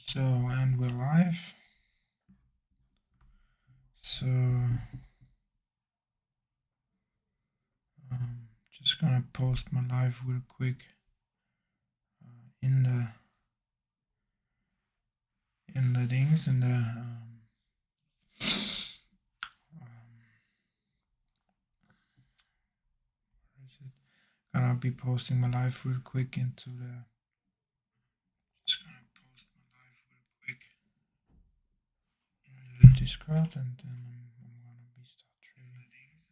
So, and we're live. So, just gonna post my live real quick in the things in the where is it? Gonna be posting my live real quick into the. Just gonna post my live real quick in the Discord, and then I'm gonna be start trading things.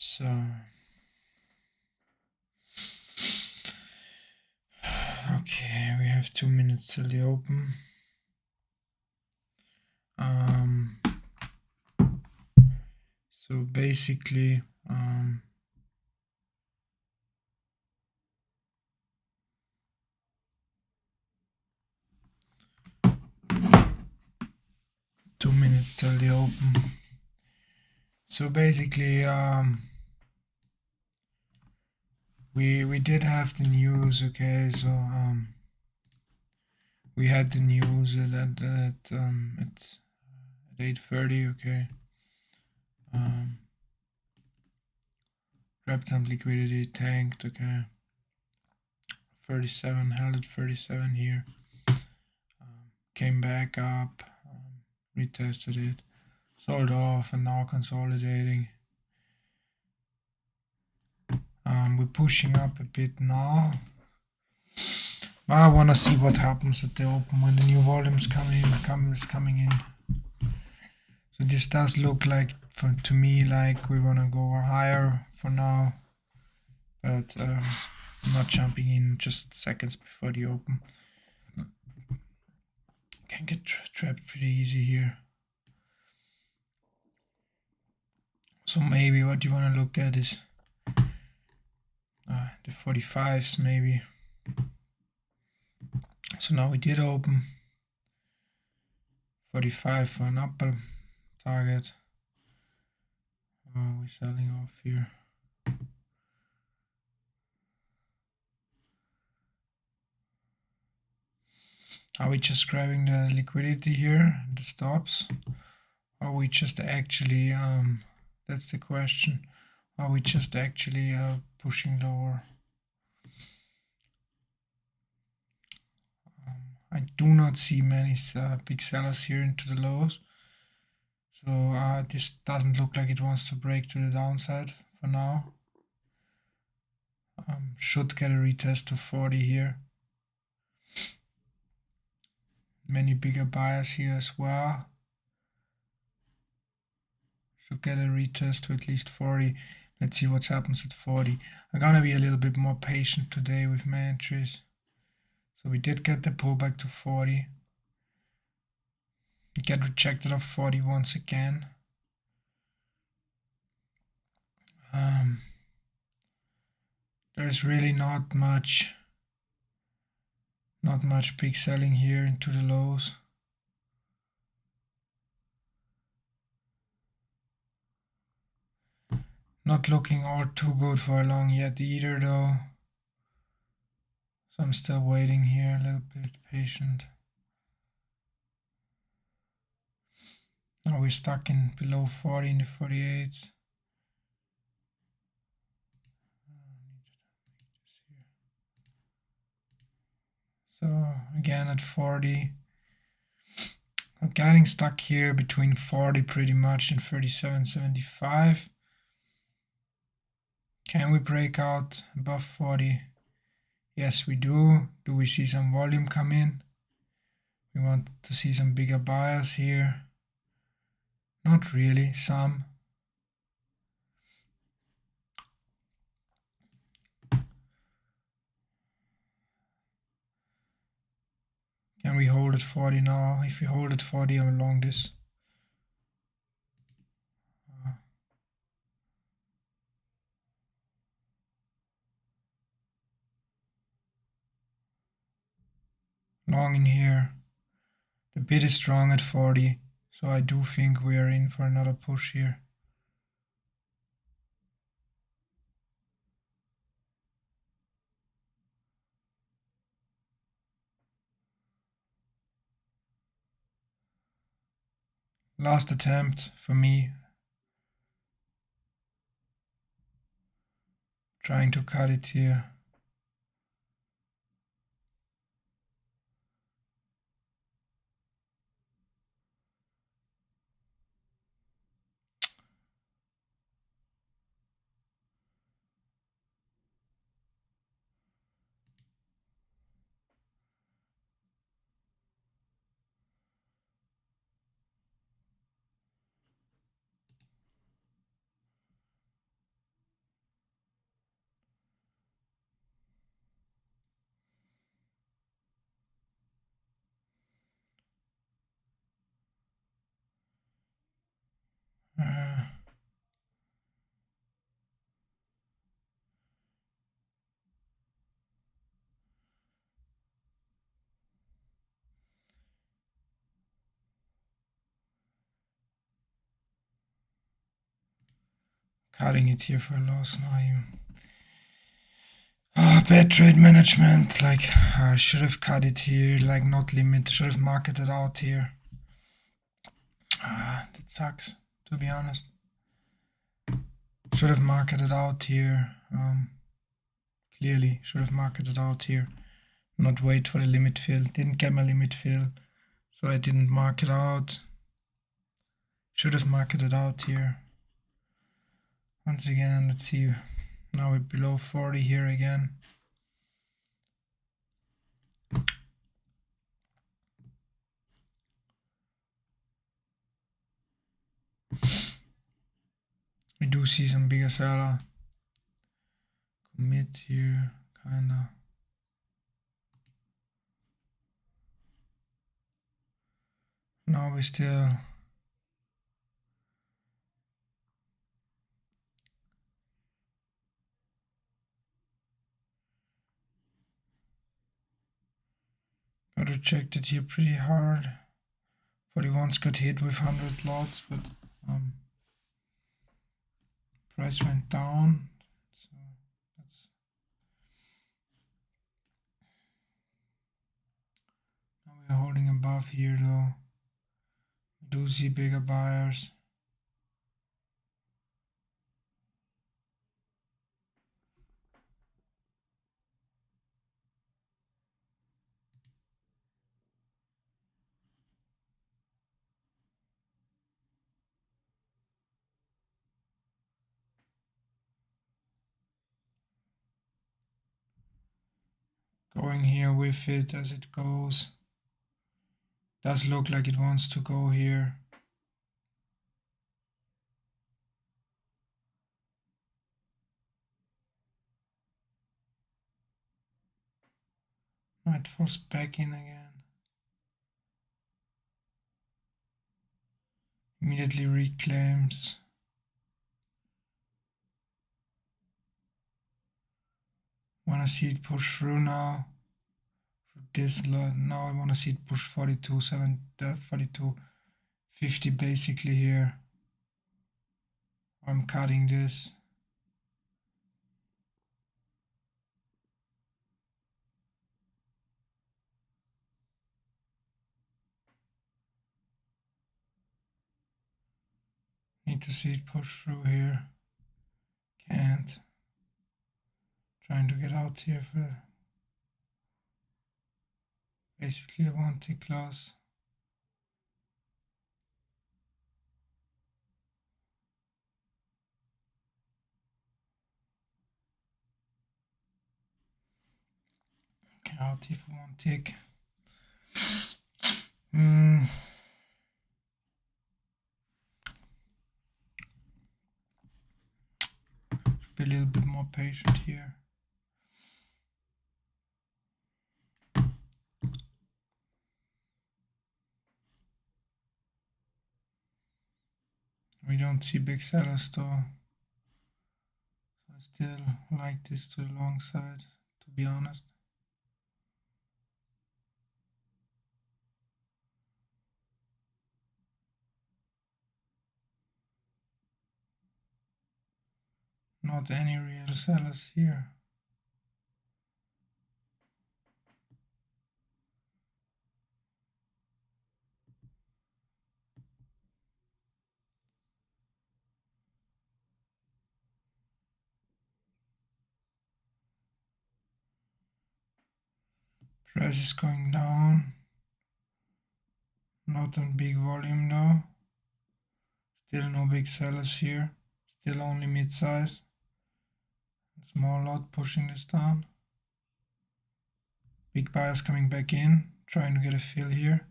So, okay, we have 2 minutes till the open. So basically, 2 minutes till the open. So basically, we did have the news. Okay, so we had the news that it's at 8:30. Okay, grabbed some liquidity, tanked. Okay, 37, held at 37 here. Came back up, retested it, sold off, and now consolidating. We're pushing up a bit now. I want to see what happens at the open when the new volumes coming in. So this does look like, to me, like we want to go higher for now, but I'm not jumping in just seconds before the open. Can get trapped pretty easy here. So maybe what you want to look at is the 45s maybe. So now we did open 45 for an upper target. We're selling off here. Are we just grabbing the liquidity here, the stops? Are we just actually, that's the question, are we just actually pushing lower? I do not see many big sellers here into the lows. So this doesn't look like it wants to break to the downside for now. Should get a retest to 40 here. Many bigger buyers here as well. Should get a retest to at least 40. Let's see what happens at 40. I'm gonna be a little bit more patient today with my entries. So we did get the pullback to 40. We get rejected off 40 once again. There's really not much big selling here into the lows. Not looking all too good for long yet either though. So I'm still waiting here, a little bit patient. Now we're stuck in below 40 in the 48s. So again at 40. I'm getting stuck here between 40 pretty much and 37.75. Can we break out above 40? Yes, we do. Do we see some volume come in? We want to see some bigger buyers here. Not really, some. Can we hold at 40 now? If we hold at 40, I'm along this. Long in here. The bid is strong at 40, so I do think we are in for another push here. Last attempt for me. Trying to cut it here. Cutting it here for a loss now. Bad trade management. Like, I should have cut it here, like not limit. Should have marketed out here. That sucks, to be honest. Should have marketed out here. Clearly, should have marketed out here. Not wait for the limit fill. Didn't get my limit fill, so I didn't mark it out. Should have marketed out here. Once again, let's see. Now we're below 40 here again. We do see some bigger seller. Commit here, kinda. Now we still got rejected here pretty hard. 41's got hit with 100 lots, but price went down. So that's now we're holding above here though. We do see bigger buyers. Going here with it as it goes. Does look like it wants to go here. Might force back in again. Immediately reclaims. Wanna see it push through now. For this lot, now I wanna see it push 42.50 basically here. I'm cutting this. Need to see it push through here. Can't. Trying to get out here for basically a one tick loss. Okay, out here for one tick. Be a little bit more patient here. We don't see big sellers though. So I still like this to the long side, to be honest. Not any real sellers here. Price is going down. Not on big volume though. Still no big sellers here. Still only mid-size. Small lot pushing this down. Big buyers coming back in, trying to get a fill here.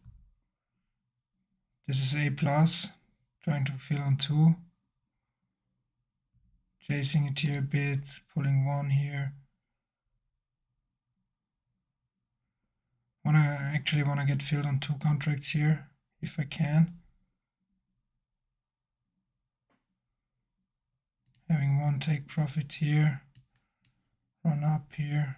This is A+, trying to fill on 2. Chasing it here a bit, pulling 1 here. Actually wanna get filled on 2 contracts here, if I can. Having 1 take profit here, run up here.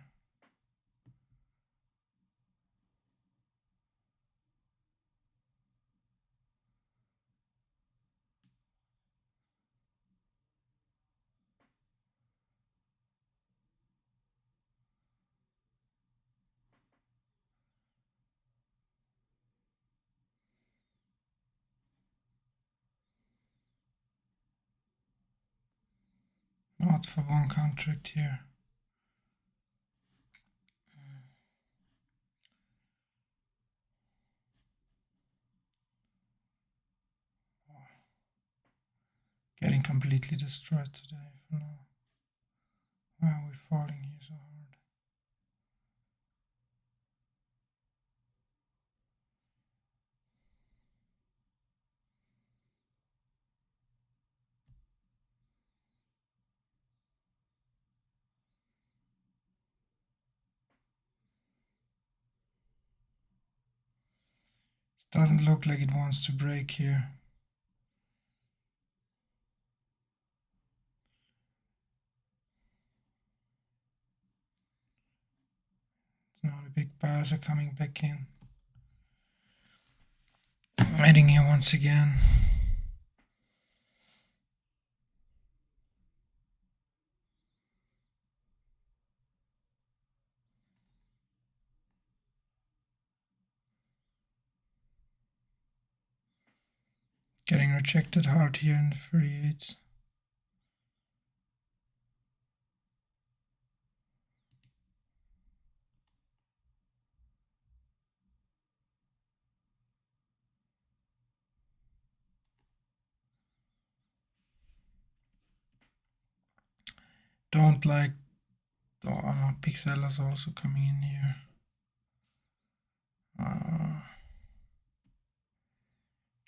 Not for 1 contract here. Getting completely destroyed today for now. Why are we falling here so hard? It doesn't look like it wants to break here. Now the big buyers are coming back in. Heading here once again. Getting rejected hard here in the 38s. Don't like. Oh, big sellers also coming in here.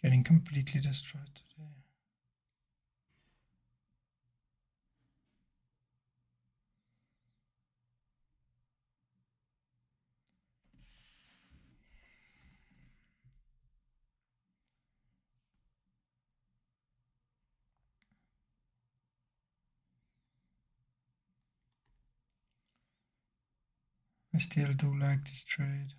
Getting completely destroyed today. I still do like this trade.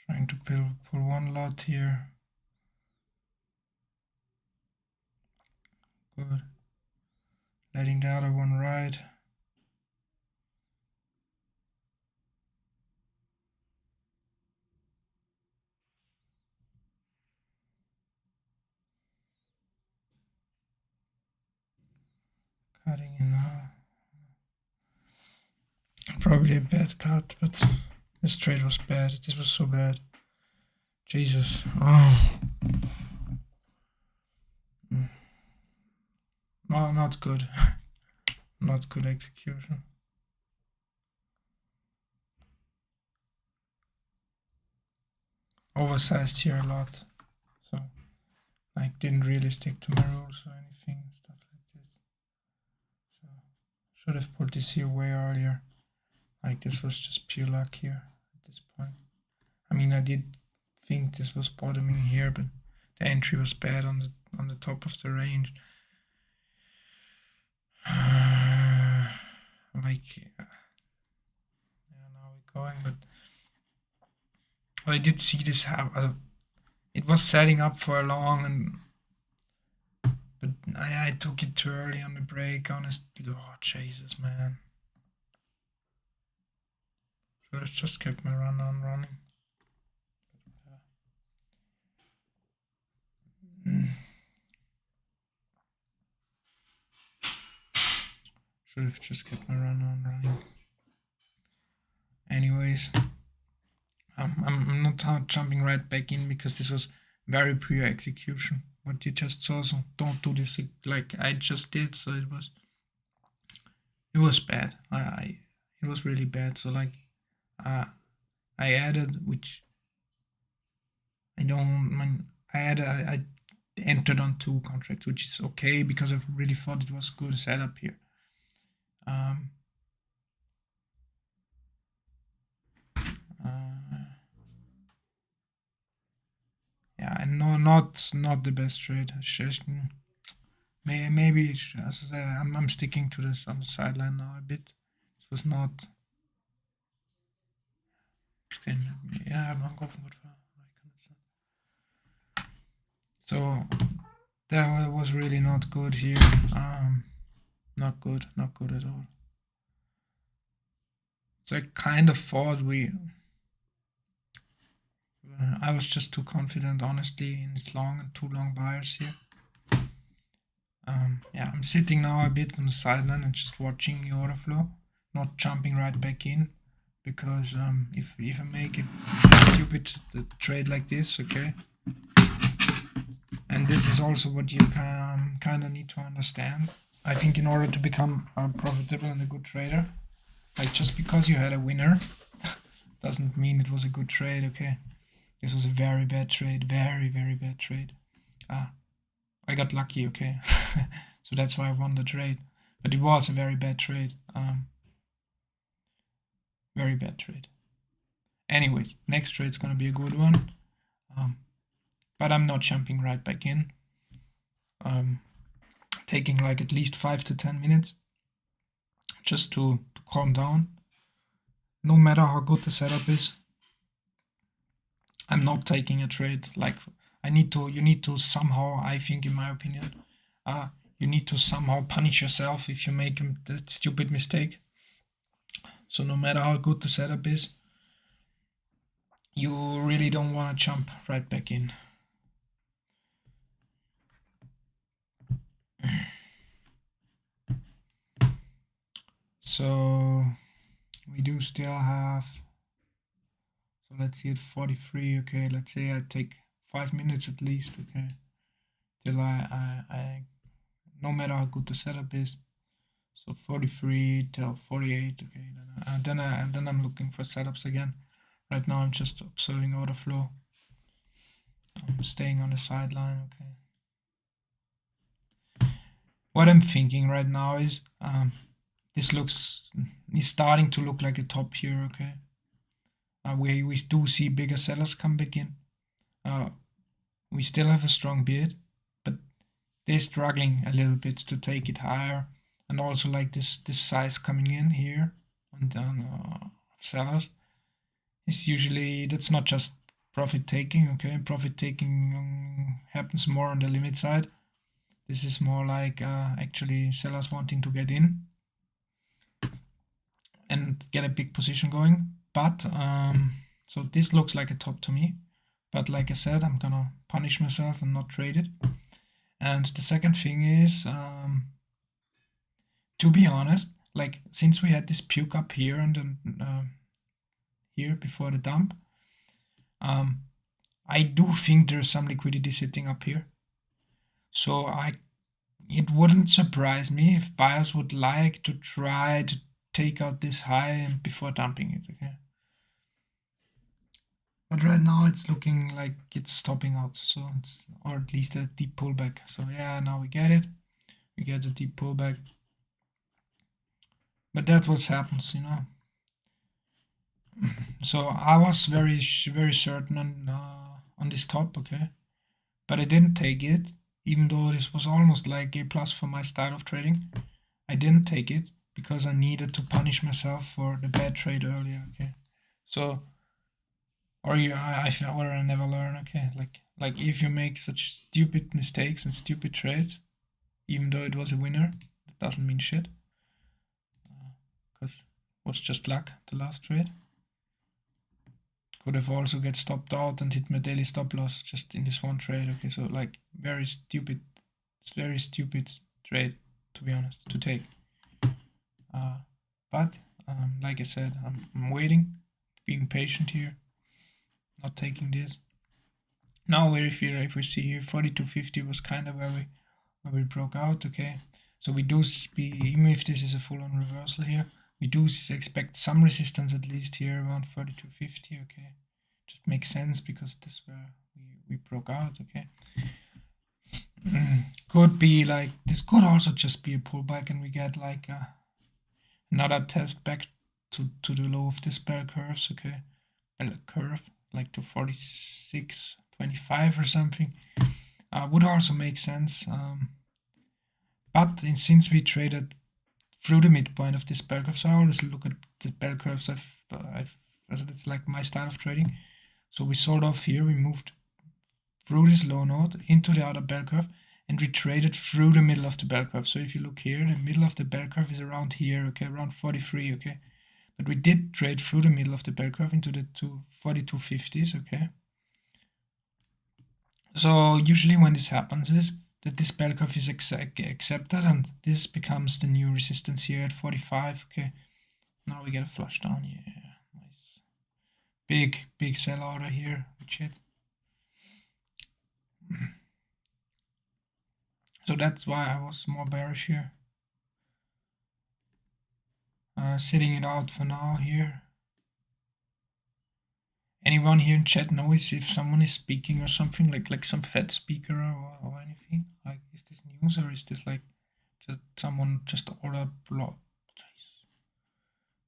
Trying to pull one lot here. Good. Letting the other one ride. Cutting in now. Probably a bad cut, but this trade was bad. This was so bad. Jesus. Oh. No, not good. Not good execution. Oversized here a lot. So, like, didn't really stick to my rules or anything, stuff like this. So, should have put this here way earlier. Like, this was just pure luck here at this point. I mean, I did think this was bottoming here, but the entry was bad on the top of the range. Like, yeah, now we're going, but I did see this happen. It was setting up for a long, but I took it too early on the break. Honestly, oh Jesus, man! Should have just kept my run on running. Should have just kept my run on running. Anyways, I'm not jumping right back in because this was very poor execution. What you just saw, so don't do this like I just did. So it was bad. It was really bad. So like, I added, which I don't. I entered on 2 contracts, which is okay because I really thought it was good setup here. Yeah, and no, not the best trade. Maybe as I say, I'm sticking to this on the sideline now a bit. This was not. Yeah, I'm going for so that was really not good here. Not good at all. So I kind of thought I was just too confident, honestly, in this too long buyers here. Yeah, I'm sitting now a bit on the sideline and just watching the order flow, not jumping right back in, because if I make a stupid trade like this, okay, and this is also what you kind of need to understand. I think in order to become profitable and a good trader, like just because you had a winner doesn't mean it was a good trade, okay? This was a very bad trade, very, very bad trade. I got lucky, okay? So that's why I won the trade. But it was a very bad trade. Very bad trade. Anyways, next trade's gonna be a good one. But I'm not jumping right back in. Taking like at least 5 to 10 minutes just to calm down. No matter how good the setup is, I'm not taking a trade. Like you need to somehow, I think in my opinion, you need to somehow punish yourself if you make a stupid mistake. So no matter how good the setup is, you really don't want to jump right back in. So we do still have, so let's see at 43, okay, let's say I take 5 minutes at least, okay, till I no matter how good the setup is. So 43 till 48, okay, then I'm looking for setups again. Right now I'm just observing order flow. I'm staying on the sideline, okay. What I'm thinking right now is this is starting to look like a top here, okay. We do see bigger sellers come back in. We still have a strong bid, but they're struggling a little bit to take it higher, and also like this size coming in here on sellers is usually, that's not just profit taking. Okay, profit taking happens more on the limit side. This is more like actually sellers wanting to get in and get a big position going. But so this looks like a top to me. But like I said, I'm gonna punish myself and not trade it. And the second thing is, to be honest, like since we had this puke up here and then here before the dump, I do think there's some liquidity sitting up here. So it wouldn't surprise me if buyers would like to try to take out this high before dumping it, okay? But right now it's looking like it's topping out, so it's, or at least a deep pullback. So yeah, now we get it. We get a deep pullback. But that's what happens, you know. So I was very certain on this top, okay? But I didn't take it, even though this was almost like a plus for my style of trading. I didn't take it because I needed to punish myself for the bad trade earlier, okay? So, or I never learn, okay? Like if you make such stupid mistakes and stupid trades, even though it was a winner, that doesn't mean shit. Because it was just luck, the last trade. Could have also get stopped out and hit my daily stop loss just in this one trade, okay? So like very stupid, it's very stupid trade, to be honest, to take. But like I said, I'm waiting, being patient here, not taking this. Now if we see here, 4250 was kind of where we broke out, okay? So we do even if this is a full-on reversal here, we do expect some resistance at least here around 4250, okay? Just makes sense because this where we broke out, okay? Could be like, this could also just be a pullback and we get like another test back to the low of this bell curves, okay? Curve, like to 46.25 or something. Would also make sense. But since we traded through the midpoint of this bell curve, so I always look at the bell curves as it's like my style of trading. So we sold off here, we moved through this low node into the other bell curve, and we traded through the middle of the bell curve. So if you look here, the middle of the bell curve is around here, okay, around 43, okay. But we did trade through the middle of the bell curve into the 4250s, okay. So usually when this happens is that this bell curve is accepted and this becomes the new resistance here at 45, okay. Now we get a flush down, yeah, nice. Big sell order here, good shit. So that's why I was more bearish here. Sitting it out for now here. Anyone here in chat knows if someone is speaking or something, like some Fed speaker or anything? Like, is this news or is this like just someone just ordered block? Jeez.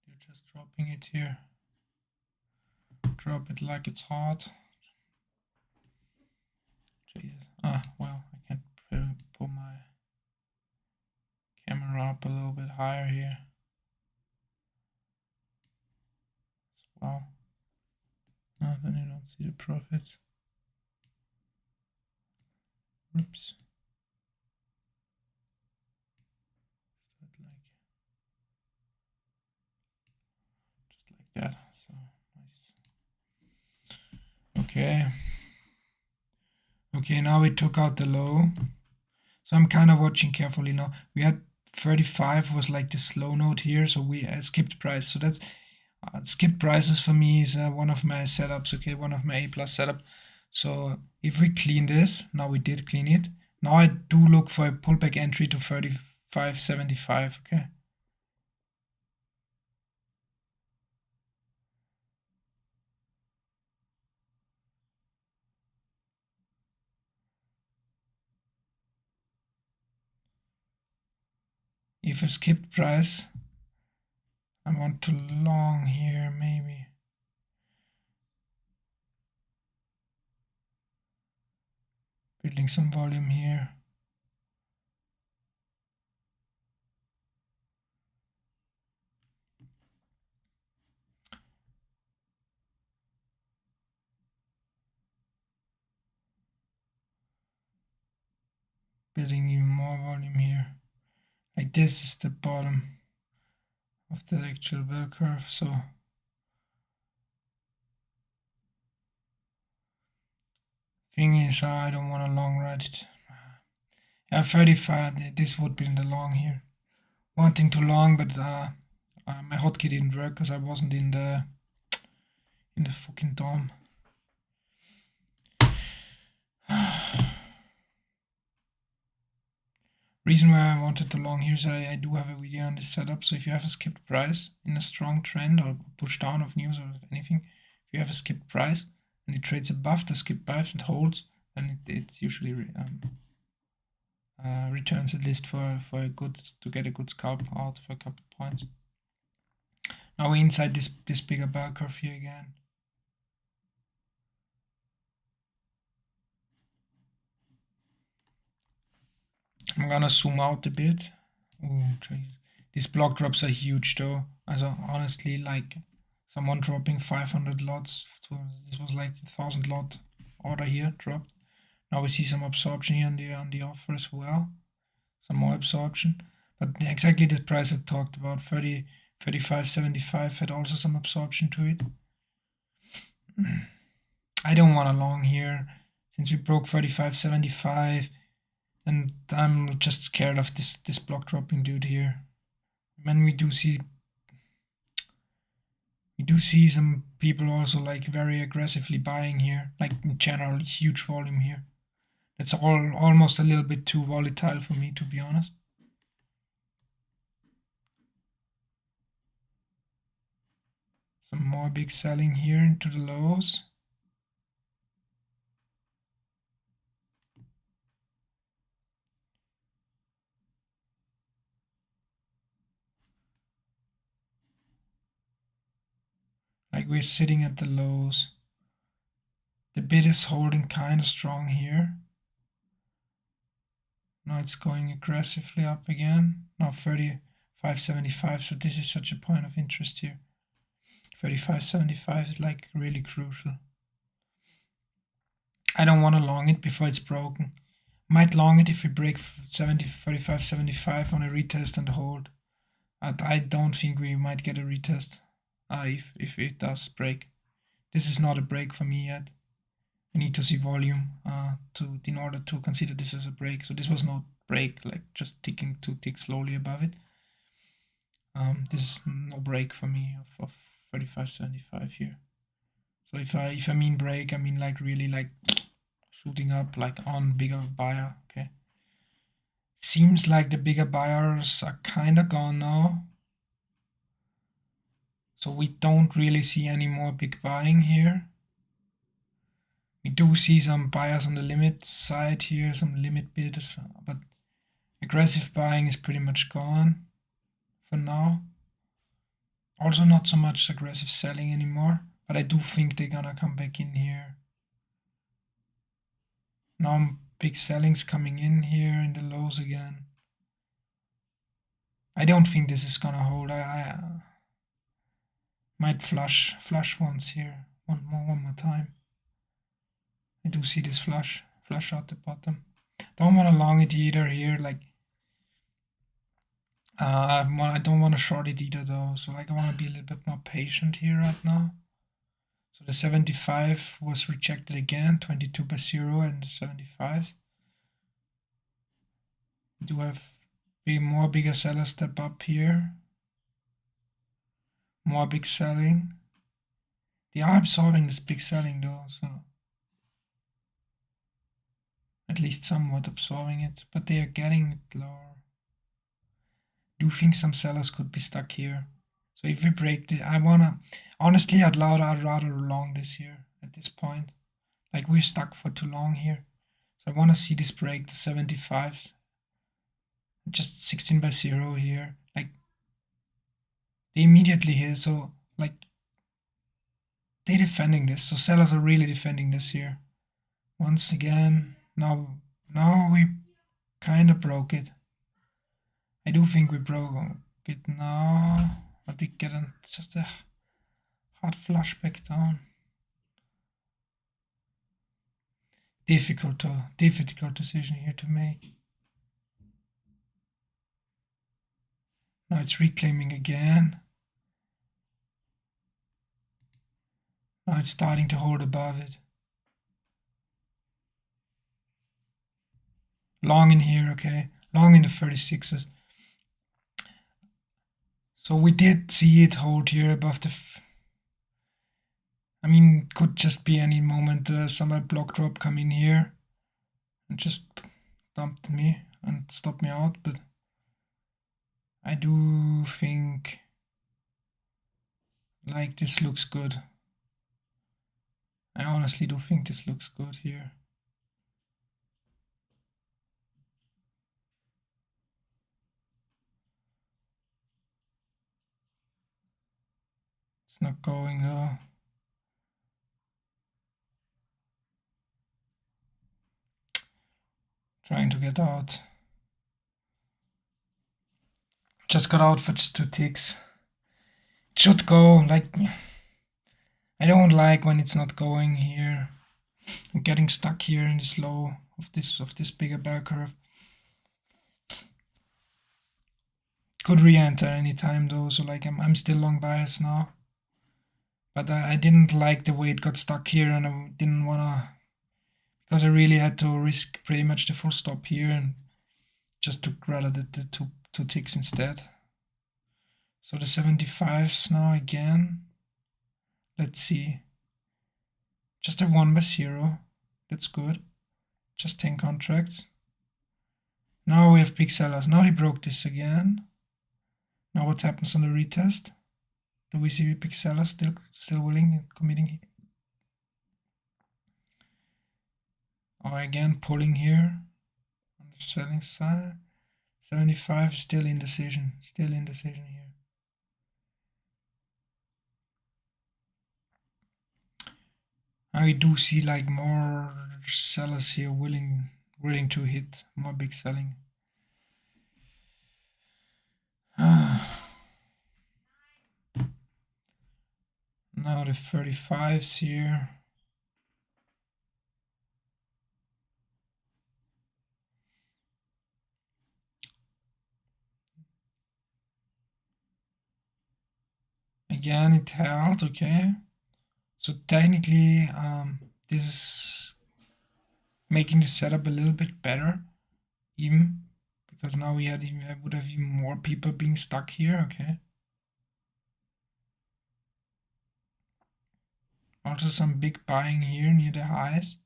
You're just dropping it here. Drop it like it's hot. Jesus. Well, I can pull my camera up a little bit higher here as well. No, then you don't see the profits. Oops. Just like that. So nice. Okay. Okay, now we took out the low. So I'm kind of watching carefully now. We had 35 was like the slow node here, so we skipped price. So that's skip prices for me is one of my setups, okay, one of my A+ setup. So if we clean this, now we did clean it. Now I do look for a pullback entry to 35.75, okay. If I skip price, I want to long here, maybe. Building some volume here. building even more volume here. Like this is the bottom of the actual bell curve, so thing is I don't want to long ride it. Yeah, 35, this would be in the long here. Wanting to long, but my hotkey didn't work because I wasn't in the fucking DOM. Reason why I wanted to long here is I do have a video on this setup, so if you have a skipped price in a strong trend or push down of news or anything, if you have a skipped price and it trades above the skipped price and holds, then it usually returns at least for a good, to get a good scalp out for a couple of points. Now we're inside this bigger bell curve here again. I'm gonna zoom out a bit. Oh, jeez. These block drops are huge though. Also honestly, like someone dropping 500 lots. This was like 1,000 lot order here dropped. Now we see some absorption here on the offer as well. Some more absorption. But exactly this price I talked about, 35.75 had also some absorption to it. I don't want a long here since we broke 35.75. And I'm just scared of this block dropping dude here. And we do see some people also like very aggressively buying here, like in general huge volume here. It's almost a little bit too volatile for me, to be honest. Some more big selling here into the lows. Like we're sitting at the lows. The bid is holding kind of strong here. Now it's going aggressively up again. Now 35.75, so this is such a point of interest here. 35.75 is like really crucial. I don't want to long it before it's broken. Might long it if we break 35.75 on a retest and hold. I don't think we might get a retest if it does break. This is not a break for me yet. I need to see volume in order to consider this as a break. So this was not break, like just ticking to tick slowly above it. This is no break for me of 35.75 here. So if I mean break, I mean like really like shooting up like on bigger buyer. Okay. Seems like the bigger buyers are kind of gone now. So we don't really see any more big buying here. We do see some buyers on the limit side here, some limit bidders, but aggressive buying is pretty much gone for now. Also not so much aggressive selling anymore, but I do think they're gonna come back in here. Now big selling's coming in here in the lows again. I don't think this is gonna hold. I might flush once here. One more time. I do see this flush out the bottom. Don't want to long it either here. Like I don't want to short it either though. So like I want to be a little bit more patient here right now. So the 75 was rejected again, 22/0 and the 75s. We do have more bigger sellers step up here. More big selling. They are absorbing this big selling though, so at least somewhat absorbing it, but they are getting it lower. I do think some sellers could be stuck here. So if we break the, honestly, I'd rather long this here at this point. Like we're stuck for too long here. So I want to see this break the 75s. Just 16/0 here. Like they immediately here, so like they're defending this. So sellers are really defending this here. Once again, now we kind of broke it. I do think we broke it now. But we get just a hard flush back down. Difficult decision here to make. Now it's reclaiming again. Now it's starting to hold above it. Long in here, okay. Long in the 36s. So we did see it hold here above the... I mean, could just be any moment some block drop come in here and just dumped me and stopped me out, but I do think like this looks good. I honestly do think this looks good here. It's not going though. Trying to get out. Just got out for just 2 ticks. It should go, like, I don't like when it's not going here. I'm getting stuck here in this low of this bigger bell curve. Could re-enter anytime though, so like I'm still long bias now. But I didn't like the way it got stuck here, and I didn't wanna, because I really had to risk pretty much the full stop here and just took rather the two ticks instead. So the 75s now again. Let's see. Just a 1/0. That's good. Just 10 contracts. Now we have big sellers. Now he broke this again. Now what happens on the retest? Do we see big sellers still willing and committing? Oh, again pulling here on the selling side. 75 still indecision. Still indecision here. I do see like more sellers here willing to hit more big selling. Now the 35s here. Again, it held, okay. So technically, this is making the setup a little bit better, even because now we would have even more people being stuck here, okay. Also some big buying here near the highs.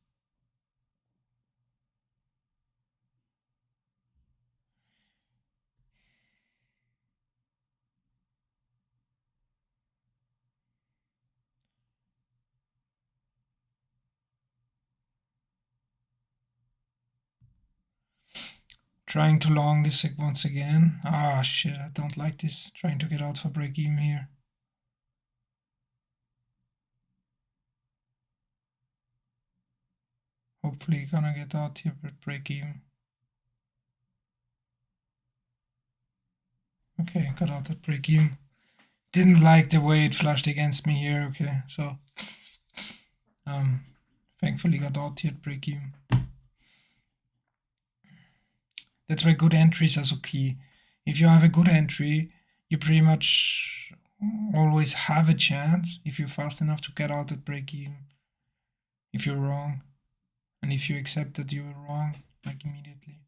Trying to long this once again. Ah, shit, I don't like this. Trying to get out for break even here. Hopefully gonna get out here at break even. Okay, got out at break even. Didn't like the way it flashed against me here, okay, so thankfully got out here at break even. That's why good entries are so key. If you have a good entry, you pretty much always have a chance if you're fast enough to get out at break even. If you're wrong, and if you accept that you were wrong, like immediately.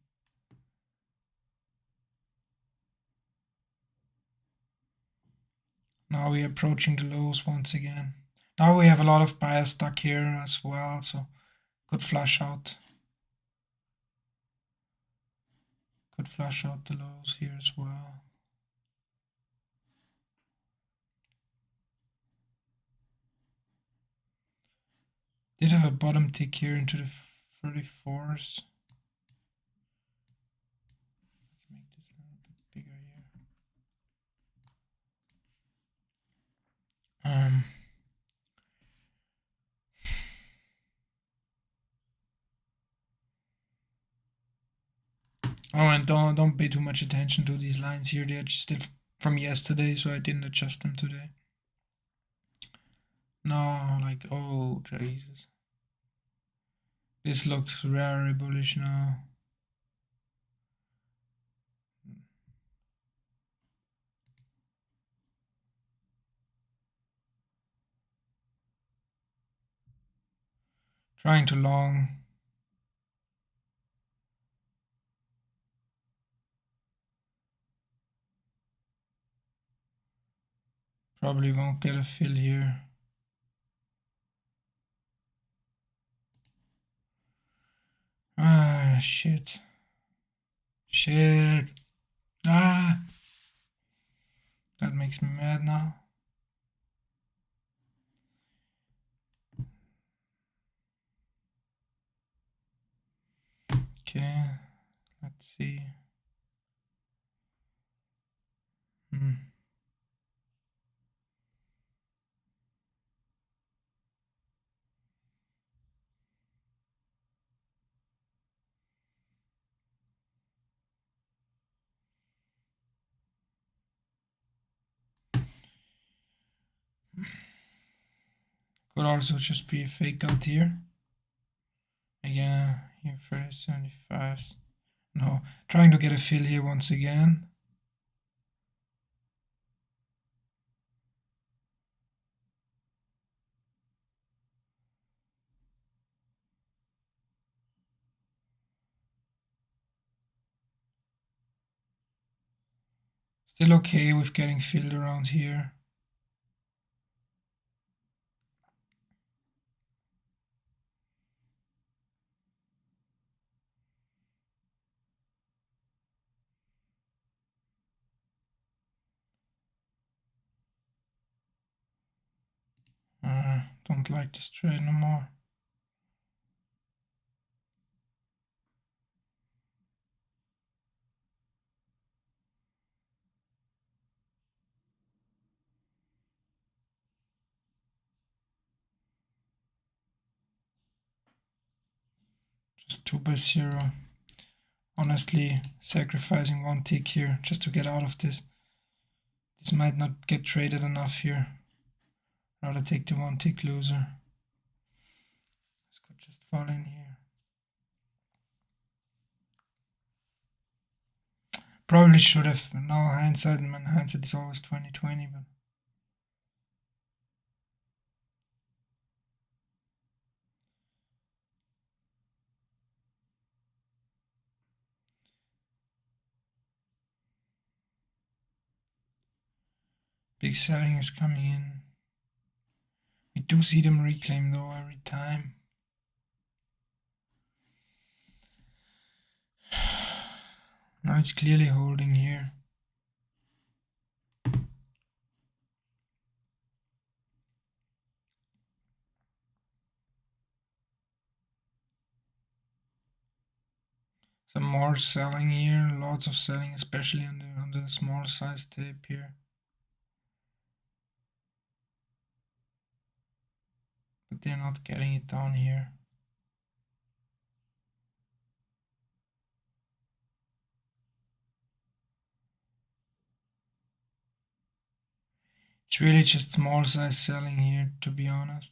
Now we're approaching the lows once again. Now we have a lot of buyers stuck here as well, so could flush out. Could flush out the lows here as well. Did have a bottom tick here into the 34s. Let's make this a little bit bigger here. Oh, and don't pay too much attention to these lines here. They're still from yesterday, so I didn't adjust them today. No, like, oh Jesus, this looks very bullish now. Trying too long. Probably won't get a fill here. Ah, shit. Shit. Ah! That makes me mad now. Okay, let's see. Could also just be a fake out here. Again, here for 75. No, trying to get a fill here once again. Still okay with getting filled around here. Don't like this trade no more. Just 2/0. Honestly, sacrificing one tick here just to get out of this. This might not get traded enough here. Rather take the one tick loser. This could just fall in here. Probably should have. Now hindsight, man, hindsight is always 20/20, but big selling is coming in. We do see them reclaim though every time. Now it's clearly holding here. Some more selling here, lots of selling, especially on the small size tape here. But they're not getting it down here. It's really just small size selling here, to be honest.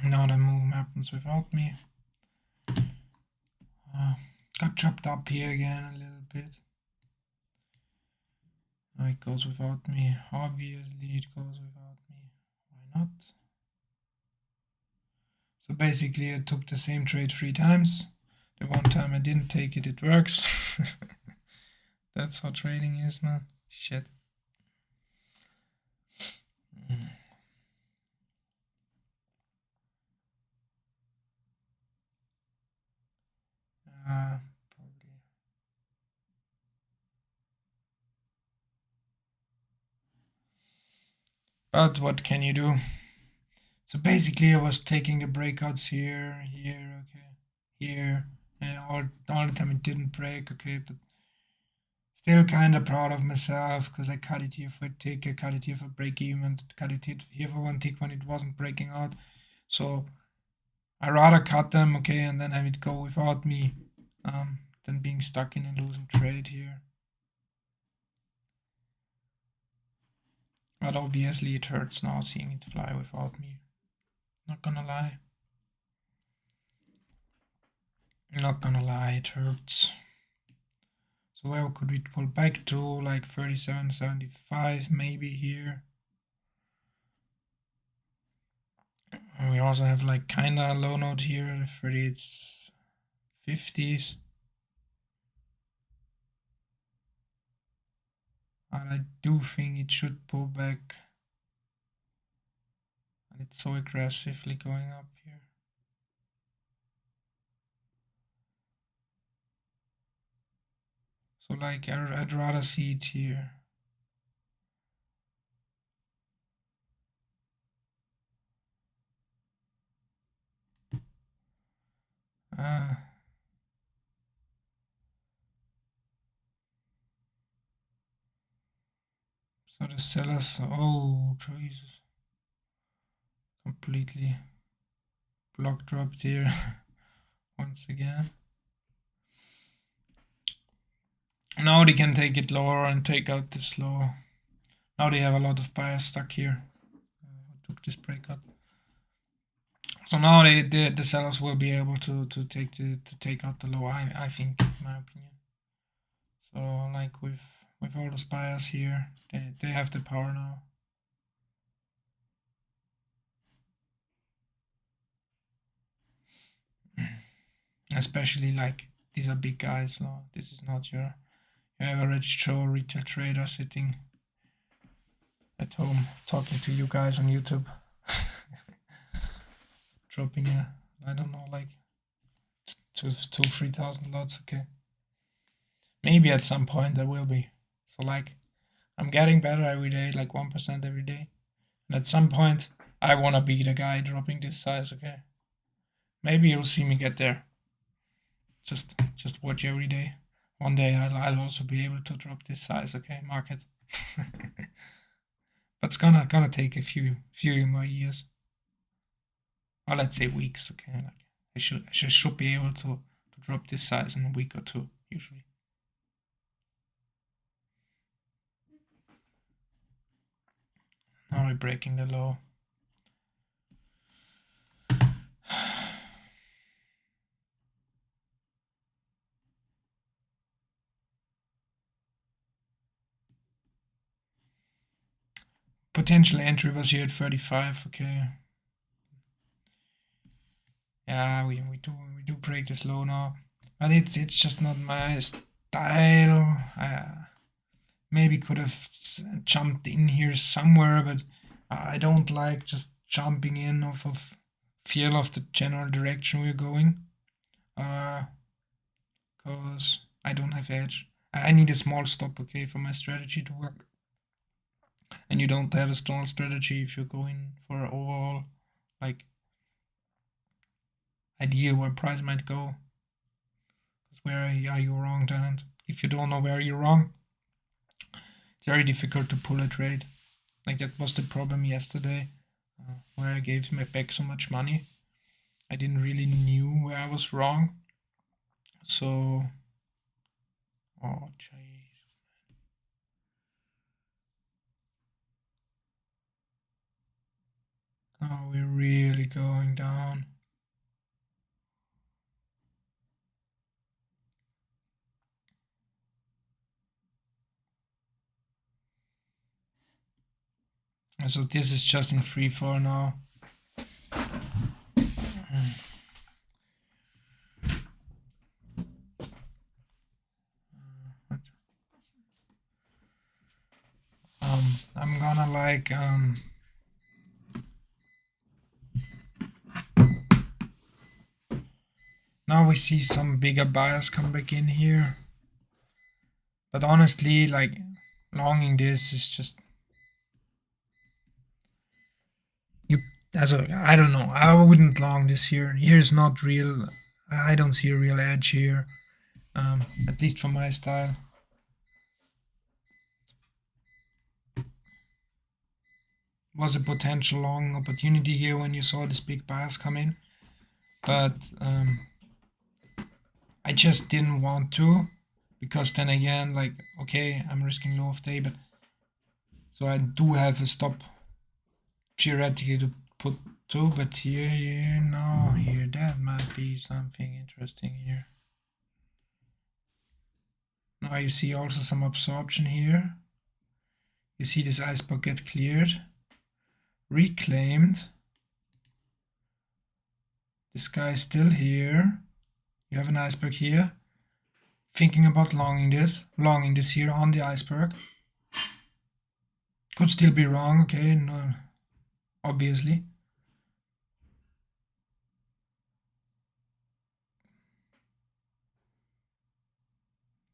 Now the move happens without me. Got chopped up here again a little bit. Now it goes without me. Obviously it goes without me. Why not? So basically I took the same trade 3 times. The one time I didn't take it, it works. That's how trading is, man. Shit. Probably. But what can you do? So basically I was taking the breakouts here, here, okay, here, and all the time it didn't break, okay, but still kind of proud of myself because I cut it here for a tick, I cut it here for break even, cut it here for one tick when it wasn't breaking out. So I rather cut them, okay, and then have it go without me than being stuck in a losing trade here. But obviously it hurts now seeing it fly without me. Not gonna lie. Not gonna lie, it hurts. So where could we pull back to? Like 37.75 maybe here. And we also have like kinda low note here, 38.50s. And I do think it should pull back. And it's so aggressively going up here. So like I'd rather see it here. So the sellers, oh Jesus, completely block dropped here once again. Now they can take it lower and take out this low. Now they have a lot of buyers stuck here. Took this breakout. So now the sellers will be able to take out the low. I think, in my opinion. So like with all those buyers here, they have the power now. Especially like these are big guys. No, this is not your average Joe retail trader sitting at home talking to you guys on YouTube. Dropping I don't know, like 3,000 lots. Okay, maybe at some point there will be. So like I'm getting better every day, like 1% every day, and at some point I want to be the guy dropping this size. Okay, maybe you'll see me get there. Just watch every day. One day I'll also be able to drop this size. Okay, market. But it's gonna take a few more years, or let's say weeks. Okay, like I should be able to drop this size in a week or two usually. Now we're breaking the low. Potential entry was here at 35. Okay. Yeah, we do break this low now, but it's just not my style. Maybe could have jumped in here somewhere, but I don't like just jumping in off of feel of the general direction we're going. Because I don't have edge. I need a small stop, okay, for my strategy to work. And you don't have a strong strategy if you're going for an overall, like, idea where price might go. Because where are you wrong, tenant? If you don't know where you're wrong, it's very difficult to pull a trade. Like that was the problem yesterday, where I gave me back so much money. I didn't really knew where I was wrong. So, oh jeez. Oh, we're really going down. So this is just in free fall now. I'm gonna like now we see some bigger buyers come back in here. But honestly, like longing this is just I don't know. I wouldn't long this here. Here's not real. I don't see a real edge here. At least for my style. Was a potential long opportunity here when you saw this big buyers come in, but I just didn't want to, because then again, like, okay, I'm risking low of day, but so I do have a stop theoretically to too, but here, no, here, that might be something interesting here. Now you see also some absorption here. You see this iceberg get cleared, reclaimed. This guy is still here. You have an iceberg here. Thinking about longing this here on the iceberg. Could still be wrong, okay, no, obviously.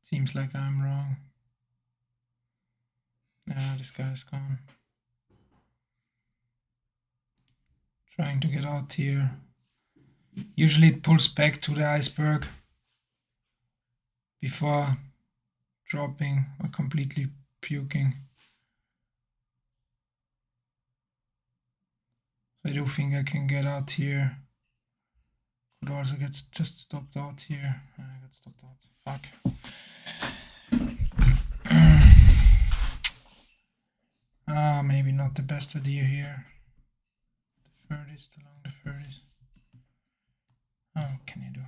Seems like I'm wrong. Yeah, this guy's gone. Trying to get out here. Usually it pulls back to the iceberg before dropping or completely puking. So I do think I can get out here. Could also get just stopped out here. I got stopped out. Fuck. Maybe not the best idea here. The 30s, along the 30s. What can you do?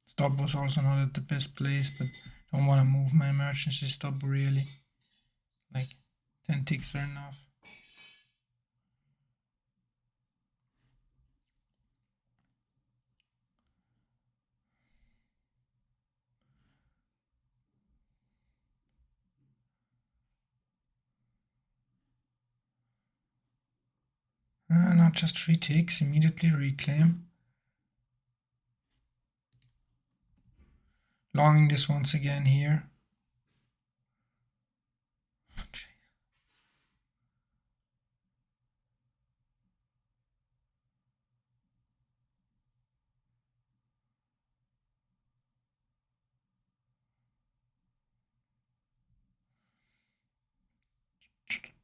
Stop was also not at the best place, but don't want to move my emergency stop really. Like 10 ticks are enough. Not just 3 ticks, immediately reclaim. Longing this once again here.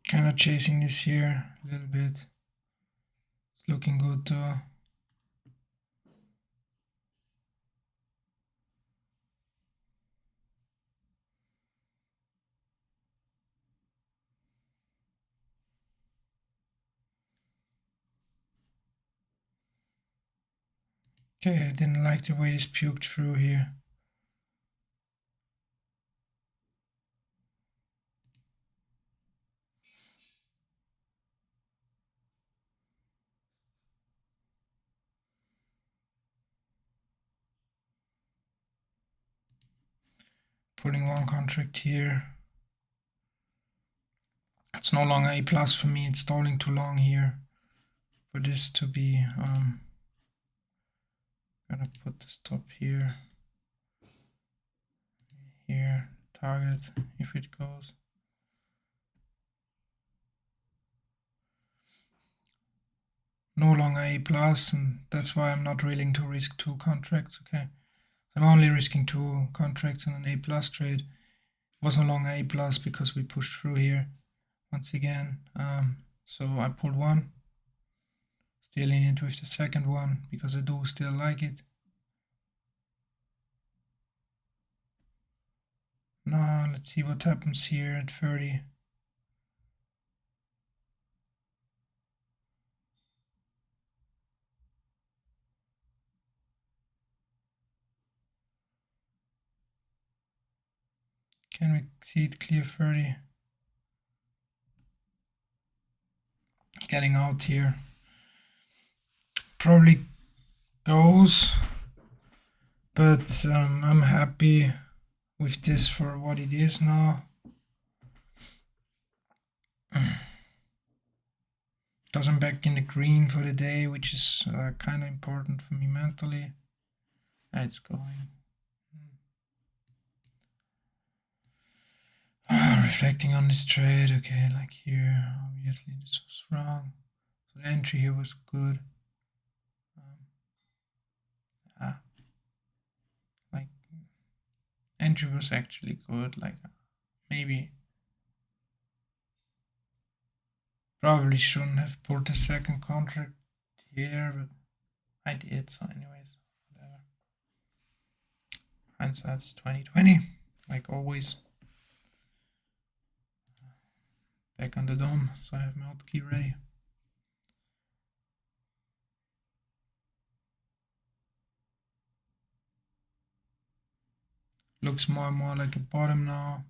Kind of chasing this here a little bit. It's looking good though. Okay, I didn't like the way this puked through here. Pulling one contract here. It's no longer A plus for me, it's stalling too long here for this to be, gotta put the stop here, here, target, if it goes. No longer A plus, and that's why I'm not willing to risk 2 contracts, okay. I'm only risking 2 contracts on an A plus trade. It was no longer A plus because we pushed through here once again. So I pulled one, still in it with the second one because I do still like it. Now let's see what happens here at 30. Can we see it clear 30? Getting out here. Probably goes, but I'm happy with this for what it is now. Doesn't back in the green for the day, which is kind of important for me mentally. It's going. Reflecting on this trade, okay, like here, obviously this was wrong. So the entry here was good. Like, entry was actually good, like, maybe. Probably shouldn't have pulled the second contract here, but I did, so anyways, whatever. Hindsight is 20/20, like always. back on the dome, so I have my hotkey ready. Looks more and more like a bottom now.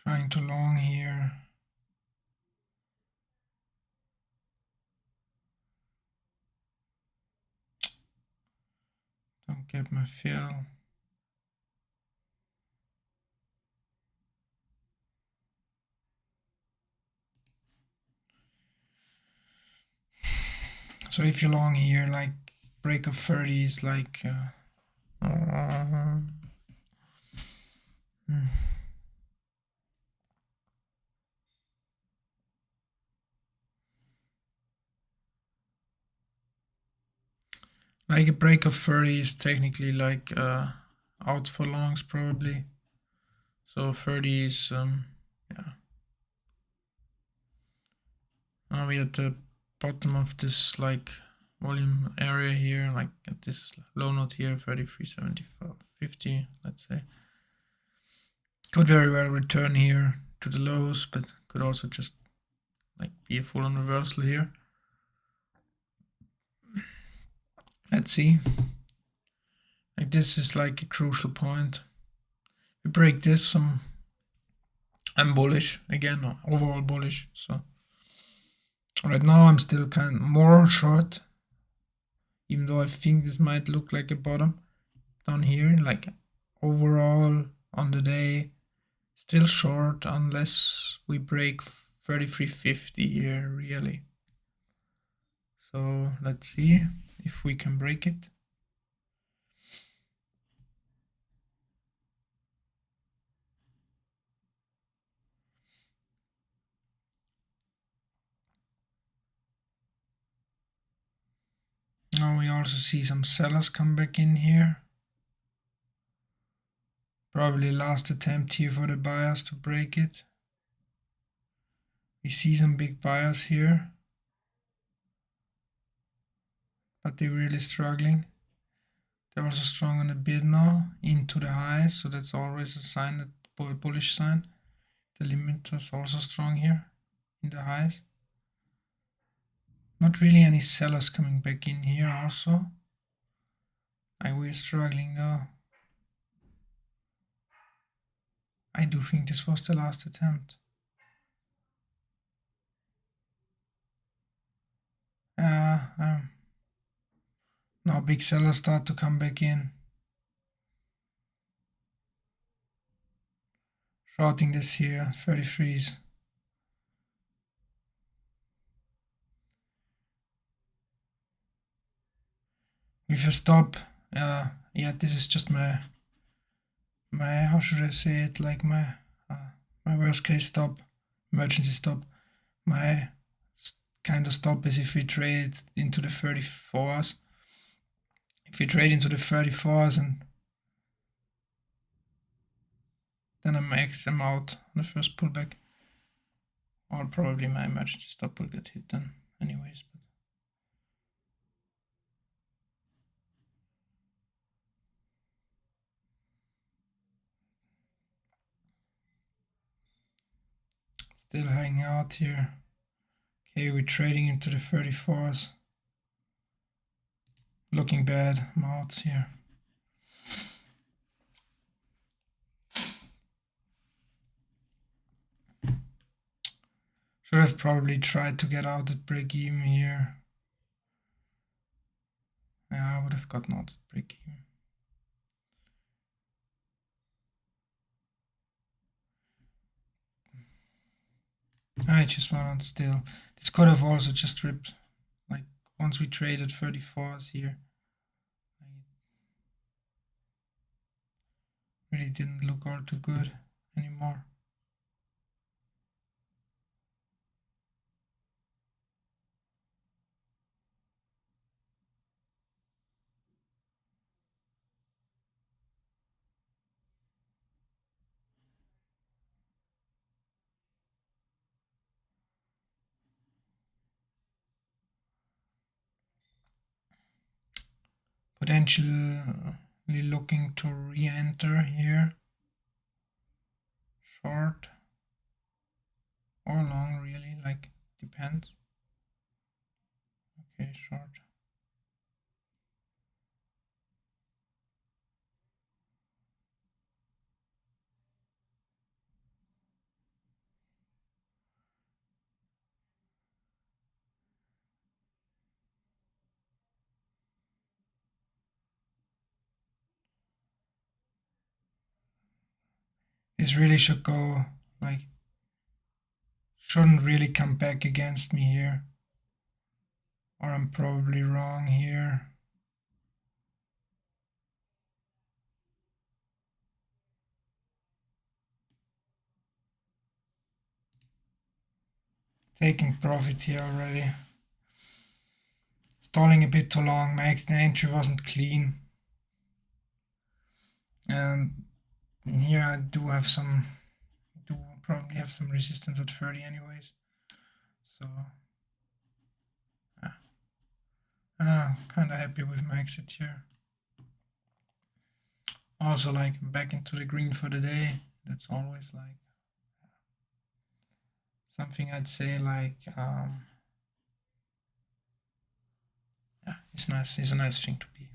Trying to long here. Don't get my fill. So if you long here, like break of 30 is like like a break of 30 is technically like out for longs probably. So 30 is yeah. Now we at the bottom of this like volume area here, like at this low note here, 33.75.50, let's say. Could very well return here to the lows, but could also just like be a full on reversal here. Let's see. Like this is like a crucial point. We break this, I'm bullish again, overall bullish. So right now I'm still kind of more short, even though I think this might look like a bottom down here. Like overall on the day, still short unless we break 33.50 here really. So let's see if we can break it. Now we also see some sellers come back in here. Probably last attempt here for the buyers to break it. We see some big buyers here, but they're really struggling. They're also strong on the bid now into the highs, so that's always a sign, that bullish sign. The limit is also strong here in the highs. Not really any sellers coming back in here also. Like we're struggling though. I do think this was the last attempt. Now big sellers start to come back in. Shorting this here, 33s. With a stop, yeah, this is just my how should I say it, like my worst case stop, emergency stop. My kind of stop is if we trade into the 34s. If we trade into the 34s and then I'm out on the first pullback. Or probably my emergency stop will get hit then anyways. But still hanging out here. Okay, we're trading into the 34s. Looking bad, I'm out here. Should have probably tried to get out at break even here. Yeah, I would have gotten out at break even. I just went on still. This could have also just ripped. Like once we traded 34s here. really didn't look all too good anymore. Potentially looking to re-enter here. Short or long, really, like depends. Okay, short. This really should go, like, shouldn't really come back against me here. Or I'm probably wrong here. Taking profit here already. Stalling a bit too long. My entry wasn't clean. And here I do have some, probably have some resistance at 30 anyways. So kind of happy with my exit here. Also, like, back into the green for the day. That's always like something I'd say, like, yeah, it's nice. It's a nice thing to be.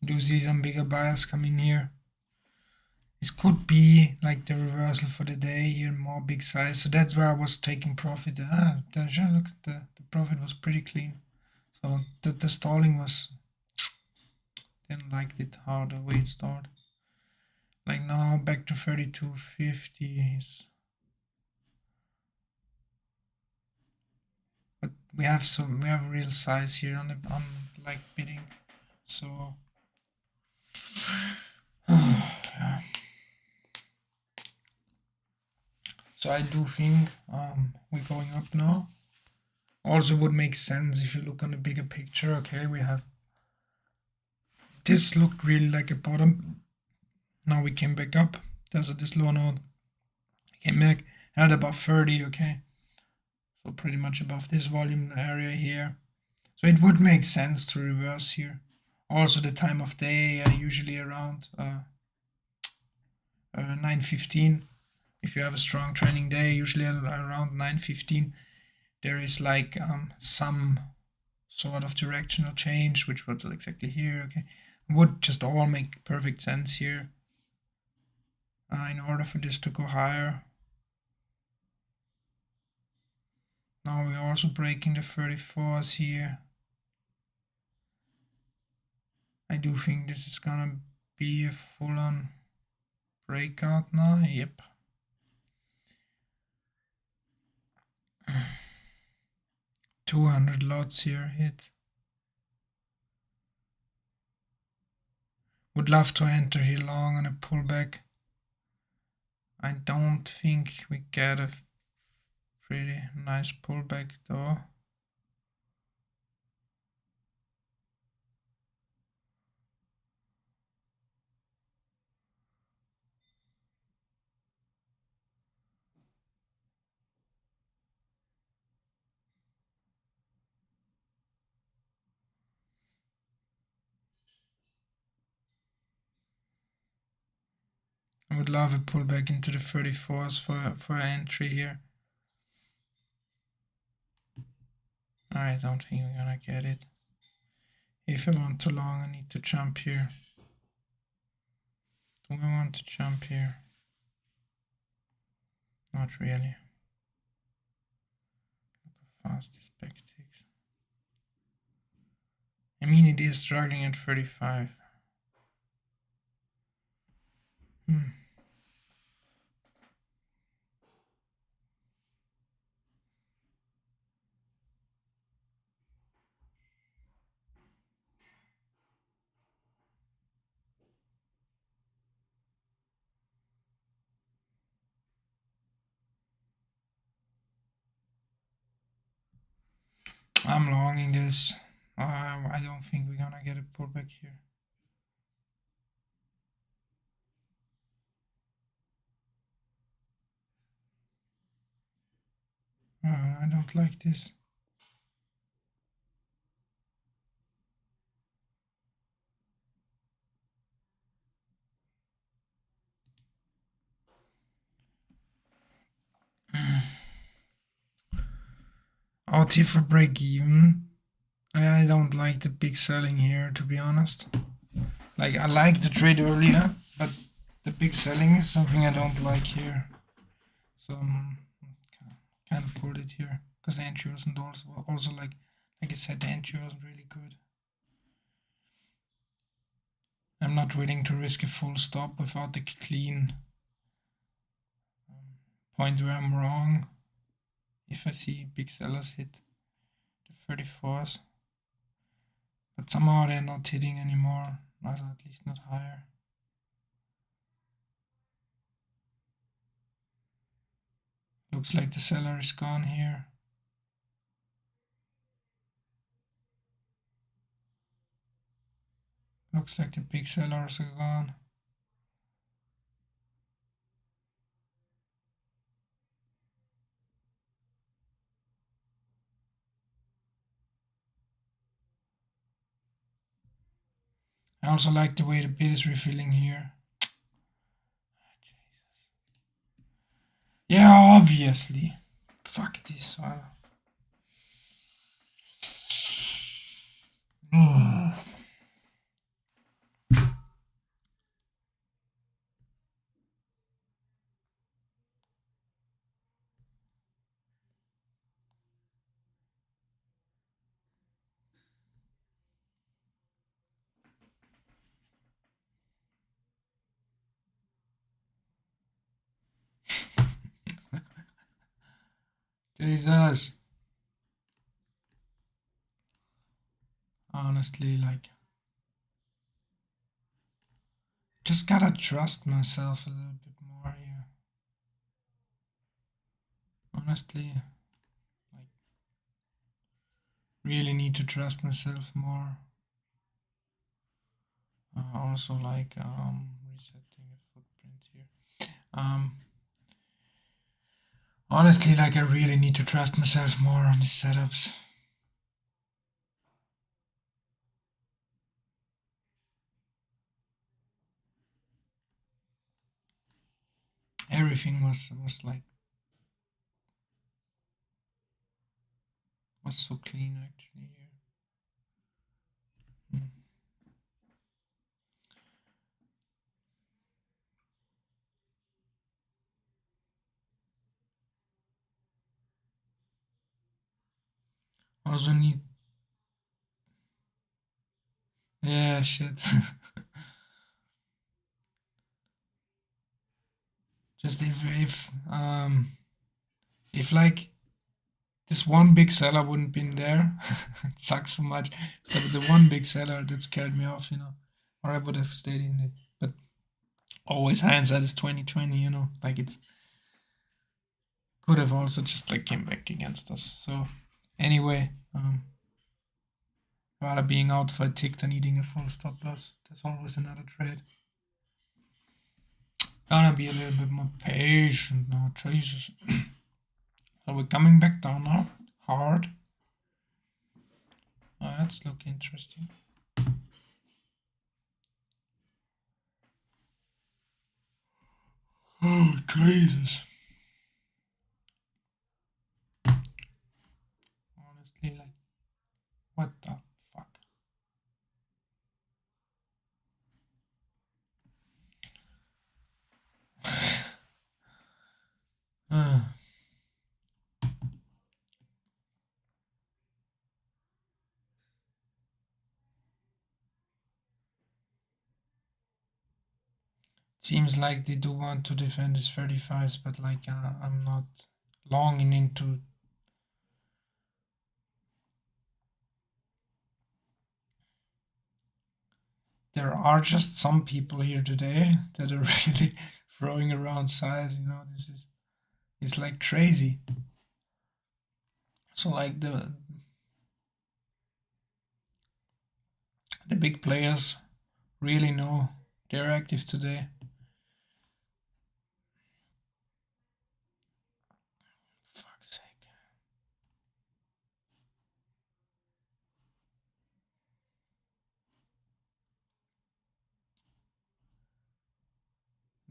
You do see some bigger buyers coming here. This could be like the reversal for the day here, more big size. So that's where I was taking profit. Look, the profit was pretty clean. So the stalling was, didn't like it how the way it stalled. Like now back to 32.50. But we have real size here on like bidding. So yeah. So I do think we're going up now. Also would make sense if you look on the bigger picture. Okay, we have this looked really like a bottom. Now we came back up. There's this low node. Came back, held above 30. Okay, so pretty much above this volume area here. So it would make sense to reverse here. Also the time of day, usually around 9:15. If you have a strong training day, usually around 9:15, there is like some sort of directional change, which was exactly here. Okay, would just all make perfect sense here. In order for this to go higher. Now we're also breaking the 34s here. I do think this is gonna be a full-on breakout now. Yep. $200 lots here hit. Would love to enter here long on a pullback. I don't think we get a pretty nice pullback though. I would love a pullback into the 34s for entry here. I don't think we're gonna get it. If I want too long, I need to jump here. Do I want to jump here? Not really. fast this back takes. I mean, it is struggling at 35. I'm longing this. I don't think we're gonna get a pullback here. I don't like this. OT for break even. I don't like the big selling here, to be honest. Like, I like the trade earlier, but the big selling is something I don't like here. So kind of pulled it here because the entry wasn't also like I said, the entry wasn't really good. I'm not willing to risk a full stop without the clean point where I'm wrong. If I see big sellers hit the 34s, but somehow they're not hitting anymore, at least not higher. Looks like the seller is gone here. Looks like the big sellers are gone. I also like the way the bid is refilling here. Yeah, obviously. Fuck this one. Jesus. Honestly, like, just gotta trust myself a little bit more here. Honestly, like, really need to trust myself more. Also, like, resetting a footprint here. Honestly, like, I really need to trust myself more on these setups. Everything was like was so clean actually here. Also need. Yeah, shit. Just if like this one big seller wouldn't been there, it sucks so much. But the one big seller that scared me off, or I would have stayed in it. But always hindsight is 2020, like it's could have also just like came back against us. So anyway, rather being out for a tick than eating a full stop loss. That's always another trade. Gonna be a little bit more patient now, Jesus. So we're coming back down now, hard. Oh, that's looking interesting. Oh, Jesus. Honestly, like, what the fuck? Seems like they do want to defend his 35s, but like I'm not longing into. There are just some people here today that are really throwing around size. You know, this is it's like crazy. So like the big players really know they're active today. Fuck's sake.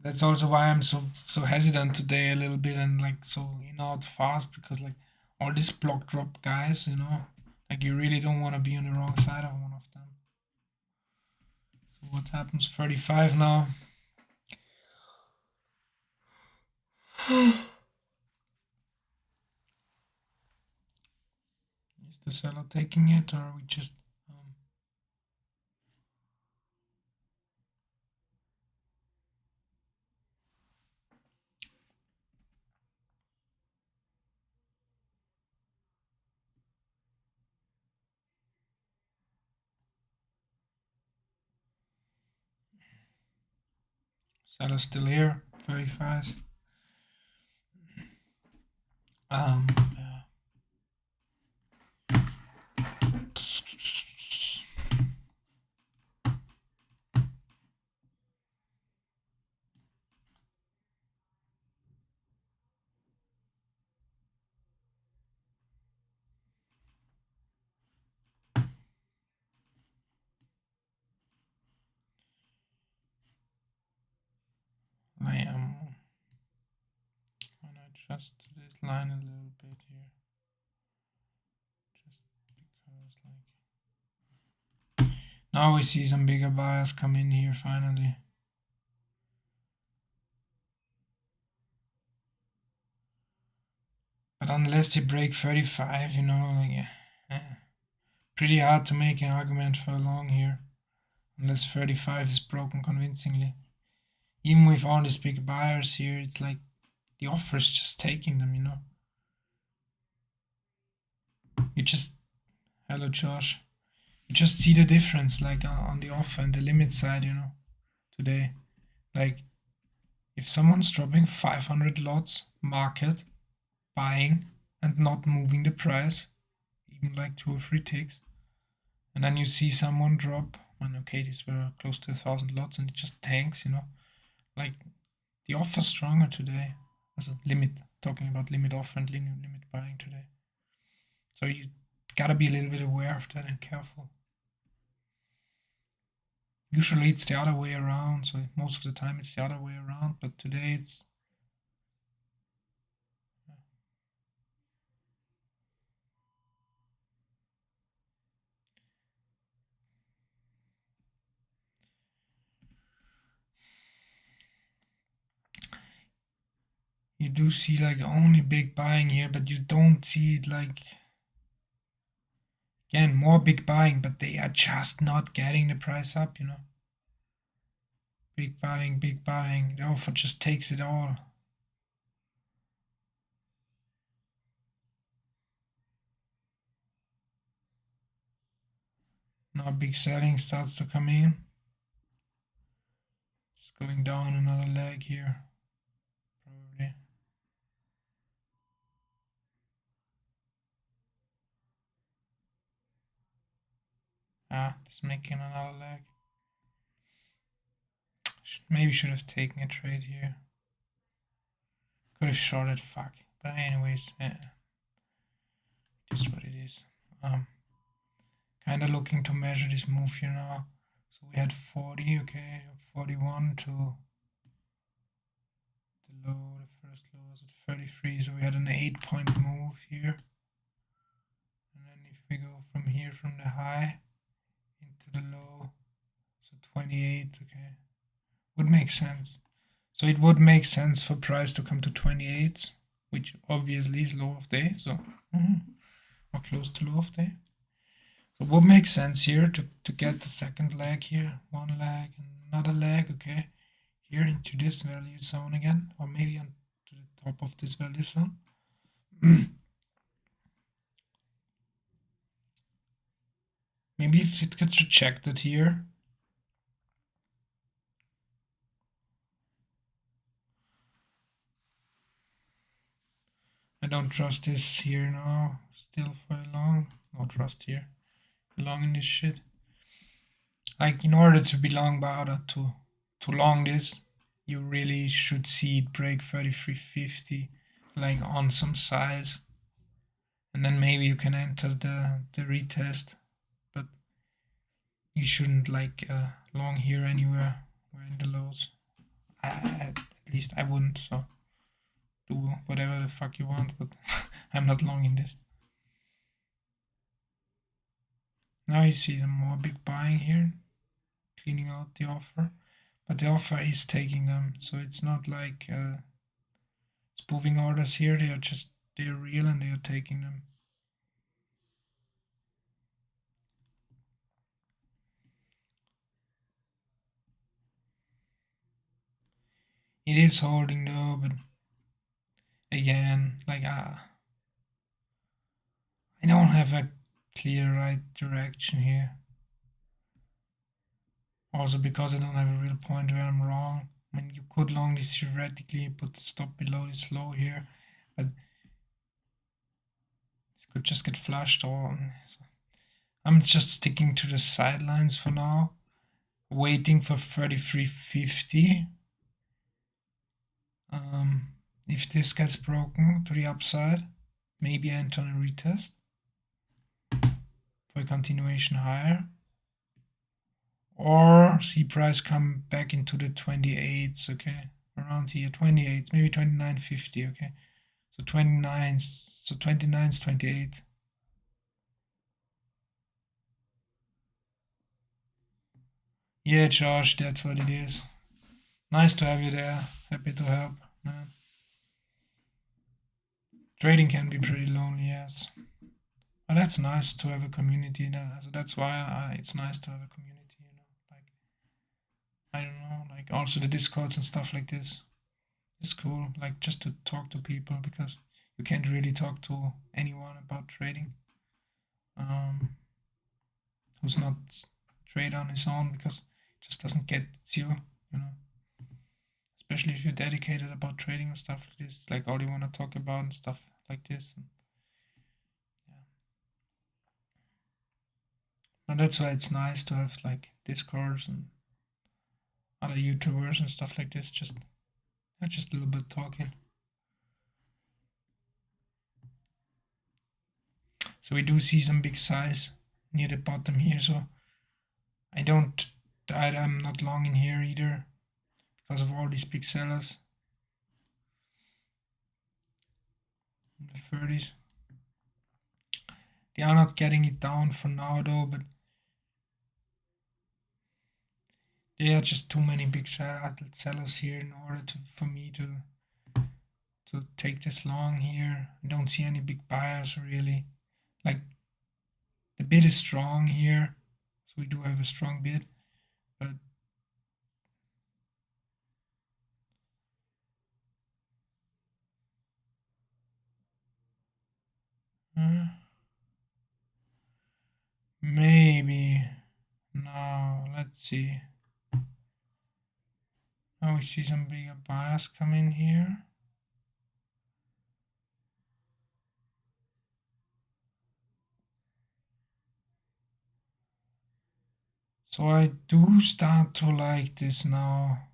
That's also why I'm so hesitant today a little bit and like so out fast because like all these block drop guys, you know, like you really don't want to be on the wrong side of one of them. So what happens? 35 now. Is the seller taking it or are we just seller still here? 35. Yeah. I am gonna adjust this line a little bit here. Just because like now we see some bigger buyers come in here finally. But unless they break 35, you know, like pretty hard to make an argument for long here. Unless 35 is broken convincingly. Even with all these big buyers here, it's like the offer is just taking them, you know. You just, hello Josh, you just see the difference like on the offer and the limit side, you know, today. Like if someone's dropping 500 lots market, buying and not moving the price, even like 2 or 3 ticks, and then you see someone drop, and okay, these were close to 1,000 lots and it just tanks, you know, like the offer's stronger today. Also limit, talking about limit offer and limit buying today. So you gotta be a little bit aware of that and careful. Usually it's the other way around, so most of the time it's the other way around, but today it's you do see like only big buying here, but you don't see it like again more big buying, but they are just not getting the price up, you know. Big buying, the offer just takes it all. Now big selling starts to come in. It's going down another leg here, probably. It's making another leg. Maybe should have taken a trade here. Could have shorted, fuck. But anyways, yeah. It is what it is. Kind of looking to measure this move here now. So we had 40, okay, 41 to the low. The first low was at 33, so we had an 8-point move here. And then if we go from here, from the high into the low, so 28, okay, would make sense. So it would make sense for price to come to 28, which obviously is low of day, so or close to low of day. So what makes sense here to get the second leg here, one leg, another leg, okay. here into this value zone again, or maybe on to the top of this value zone. Maybe if it gets rejected here. I don't trust this here now, still for long. No trust here. Long in this shit. Like, in order to be long Bada, to long this, you really should see it break 3350, like on some size. And then maybe you can enter the retest. But you shouldn't like long here anywhere. We're in the lows. At least I wouldn't, so do whatever the fuck you want, but I'm not long in this. Now you see some more big buying here, cleaning out the offer, but the offer is taking them, so it's not like spoofing orders here. They're real and they are taking them. It is holding though, but again, like I don't have a clear right direction here. Also because I don't have a real point where I'm wrong. I mean, you could long this theoretically, put the stop below this low here, but this could just get flushed on. So I'm just sticking to the sidelines for now, waiting for 3350. If this gets broken to the upside, maybe I enter a retest for a continuation higher. Or see price come back into the 28s, okay? Around here, 28s, maybe 29.50, okay? So 29s, so 29s, 28. Yeah, Josh, that's what it is. Nice to have you there. Happy to help, man. Trading can be pretty lonely, yes. But that's nice to have a community. So that's why it's nice to have a community, you know. Like, I don't know, like also the Discords and stuff like this. It's cool, like just to talk to people, because you can't really talk to anyone about trading who's not trade on his own, because it just doesn't get you, you know. Especially if you're dedicated about trading and stuff like this, like all you want to talk about and stuff like this. And, yeah. And that's why it's nice to have like Discords and other YouTubers and stuff like this. Just a little bit talking. So we do see some big size near the bottom here. So I'm not long in here either because of all these big sellers. In the 30s. They are not getting it down for now though, but there are just too many big sellers here in order for me to take this long here. I don't see any big buyers really. Like the bid is strong here, so we do have a strong bid, but maybe now let's see. Now we see some bigger buyers come in here. So I do start to like this now.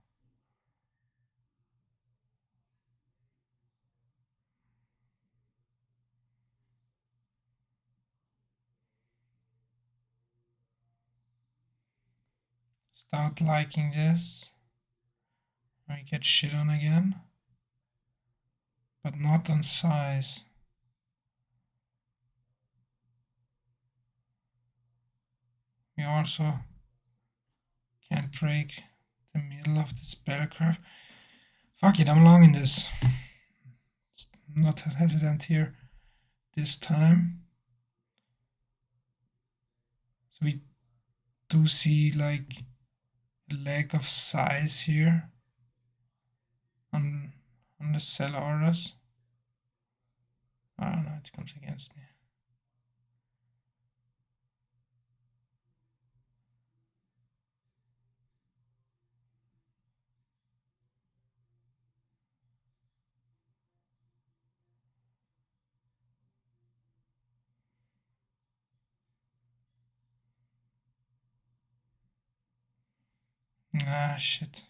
Start liking this. I get shit on again. But not on size. We also can't break the middle of this bell curve. Fuck it, I'm long in this. Not hesitant here this time. So we do see like a lack of size here. on the sell orders. Oh no, it comes against me. Ah, shit.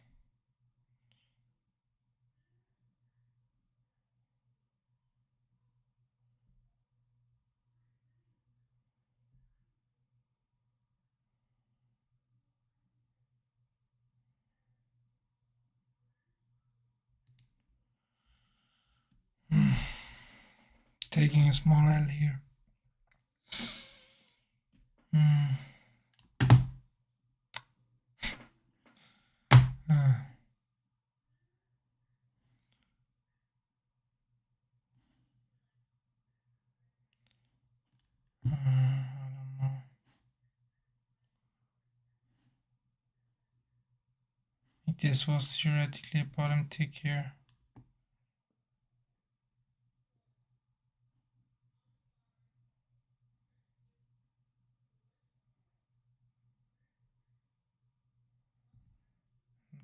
Taking a small L here. Ah. I don't know. This was theoretically a bottom tick here.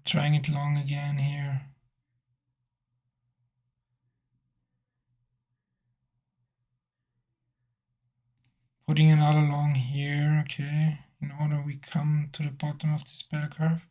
Trying it long again here. Putting another long here, okay, in order we come to the bottom of this bell curve.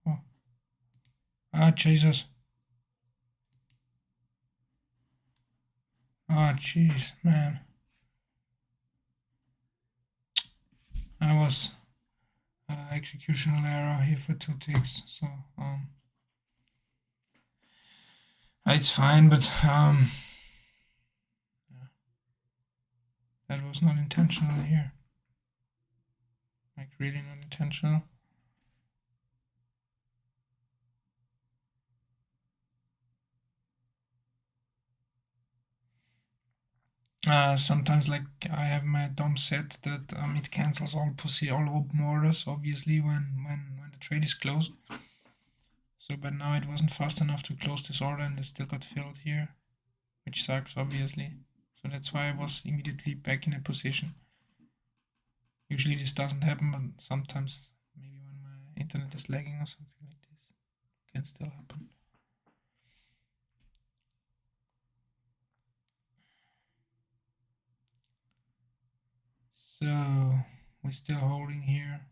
Oh. Ah, Jesus. Ah, jeez, man. I was executional error here for 2 ticks, so it's fine, but yeah, that was not intentional here. Like really not intentional. Sometimes like I have my DOM set that it cancels all open orders obviously when the trade is closed. So but now it wasn't fast enough to close this order and it still got filled here, which sucks obviously. So that's why I was immediately back in a position. Usually this doesn't happen, but sometimes maybe when my internet is lagging or something like this, it can still happen. So we're still holding here.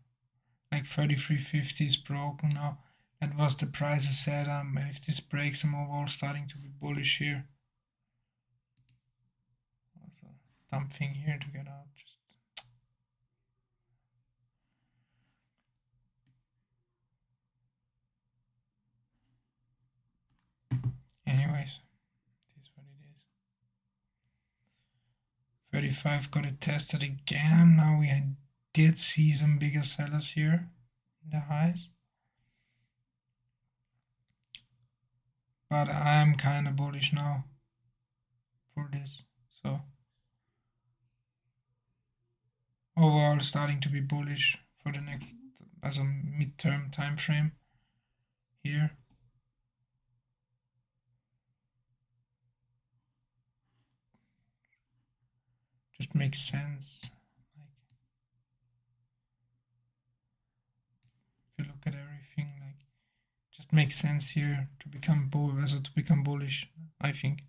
Like 33.50 is broken now. That was the price I said. If this breaks, I'm overall starting to be bullish here. Also, dumb thing here to get out. Just anyways, it is what it is. 35 got it tested again. Now we did see some bigger sellers here in the highs. But I'm kind of bullish now for this. So overall starting to be bullish for the next as a midterm time frame here. Just makes sense. Like if you look at everything, like just makes sense here to become bullish, I think.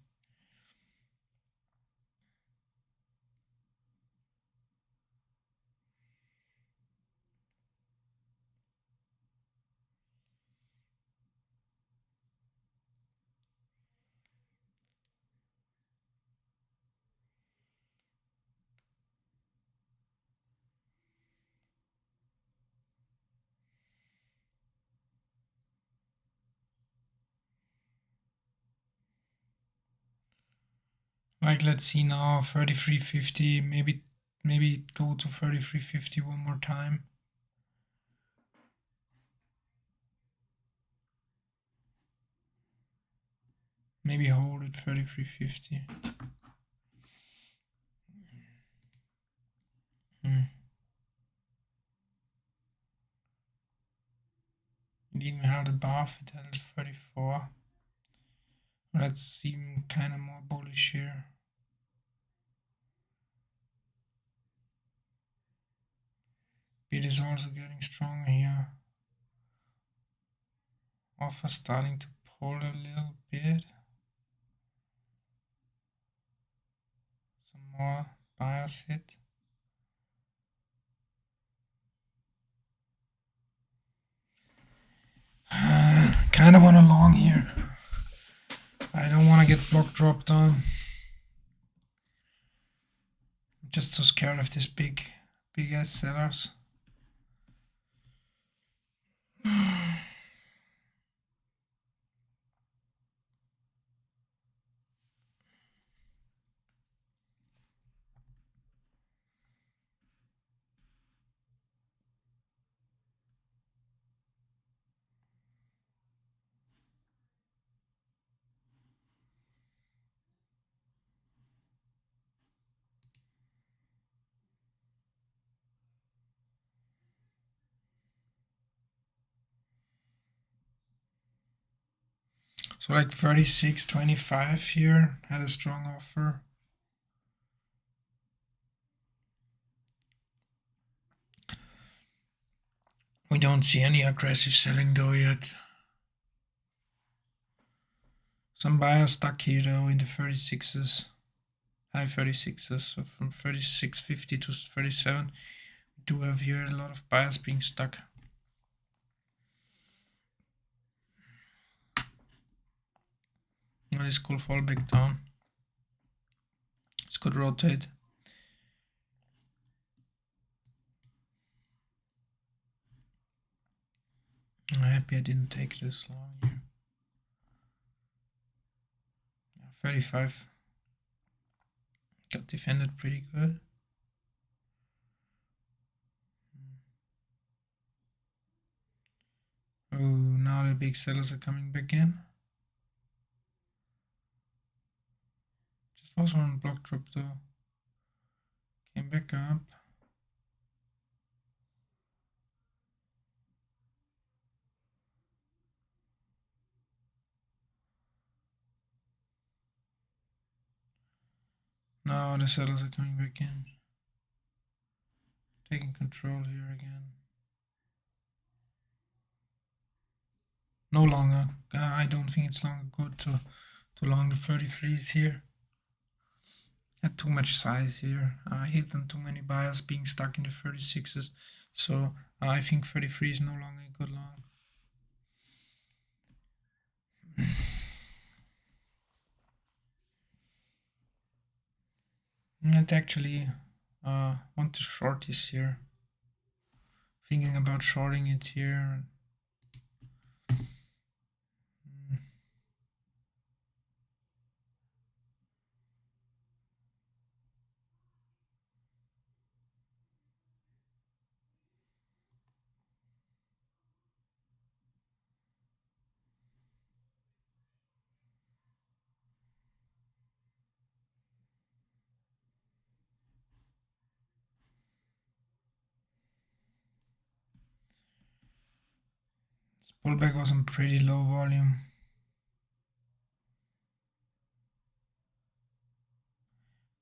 Like, let's see now, 33.50, maybe go to 33.50 one more time. Maybe hold it 33.50. It even held above, it held 34. Let's seem kind of more bullish here. Bid is also getting stronger here. Offer starting to pull a little bit. Some more buyers hit. Kind of want a long here. I don't want to get block dropped on. I'm just so scared of this big ass sellers. So like 36.25 here had a strong offer. We don't see any aggressive selling though yet. Some buyers stuck here though in the 36s, high 36s, so from 36.50 to 37. We do have here a lot of buyers being stuck. This could fall back down. This could rotate. I'm happy I didn't take this long here. 35 got defended pretty good. Oh, now the big sellers are coming back in. Just was one block drop though. Came back up. Now the sellers are coming back in. Taking control here again. No longer. I don't think it's longer good to long the 33s here. Had too much size here. I hit on too many buyers being stuck in the 36s. So I think 33 is no longer a good long. And actually want to short this here. Thinking about shorting it here. This pullback was on pretty low volume.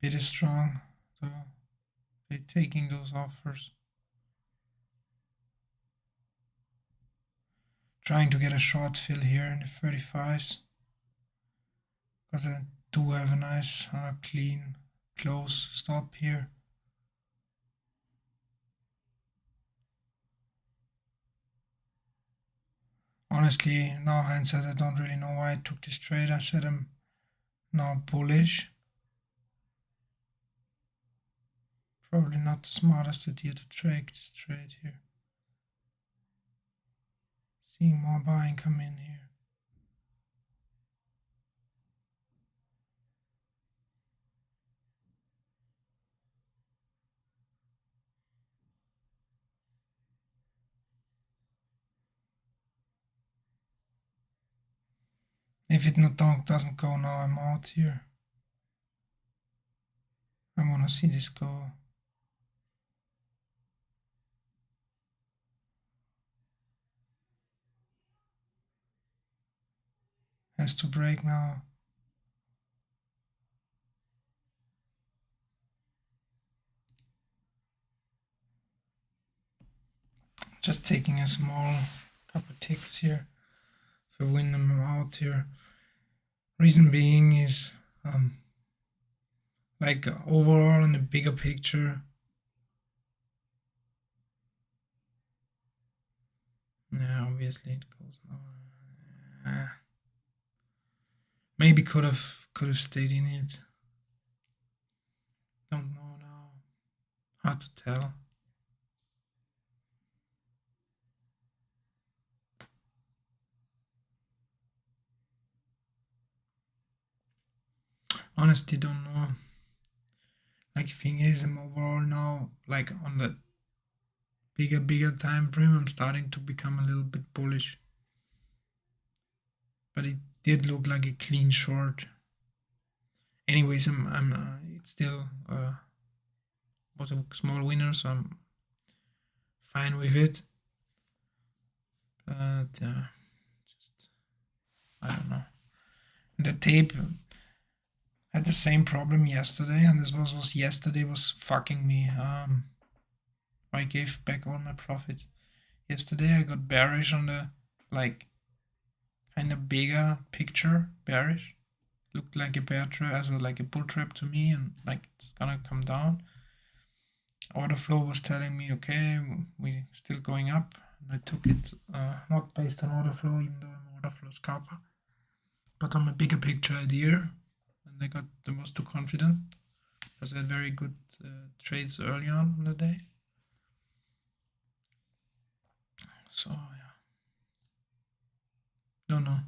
Bit is strong, so they're taking those offers. Trying to get a short fill here in the 35s. Because I do have a nice clean close stop here. Honestly, now hindsight, I don't really know why I took this trade. I said I'm now bullish. Probably not the smartest idea to take this trade here. Seeing more buying come in here. If it not doesn't go now, I'm out here. I wanna see this go. Has to break now. Just taking a small couple ticks here for when I'm out here. Reason being is like overall in the bigger picture. Yeah, obviously it goes now. Maybe could have stayed in it. Don't know now. Hard to tell. Honestly, don't know. Like thing is, I'm overall now like on the bigger time frame. I'm starting to become a little bit bullish. But it did look like a clean short. Anyways, it's still was a small winner, so I'm fine with it. But just I don't know. And the tape had the same problem yesterday, and this was yesterday was fucking me. I gave back all my profit. Yesterday I got bearish on the like kind of bigger picture, bearish. Looked like a bear trap, as like a bull trap to me, and like it's gonna come down. Order flow was telling me, okay, we're still going up. And I took it not based on order flow, even though I'm order flow scalper, but on a bigger picture idea. And I got the most too confident because I had very good trades early on in the day. So yeah, don't know.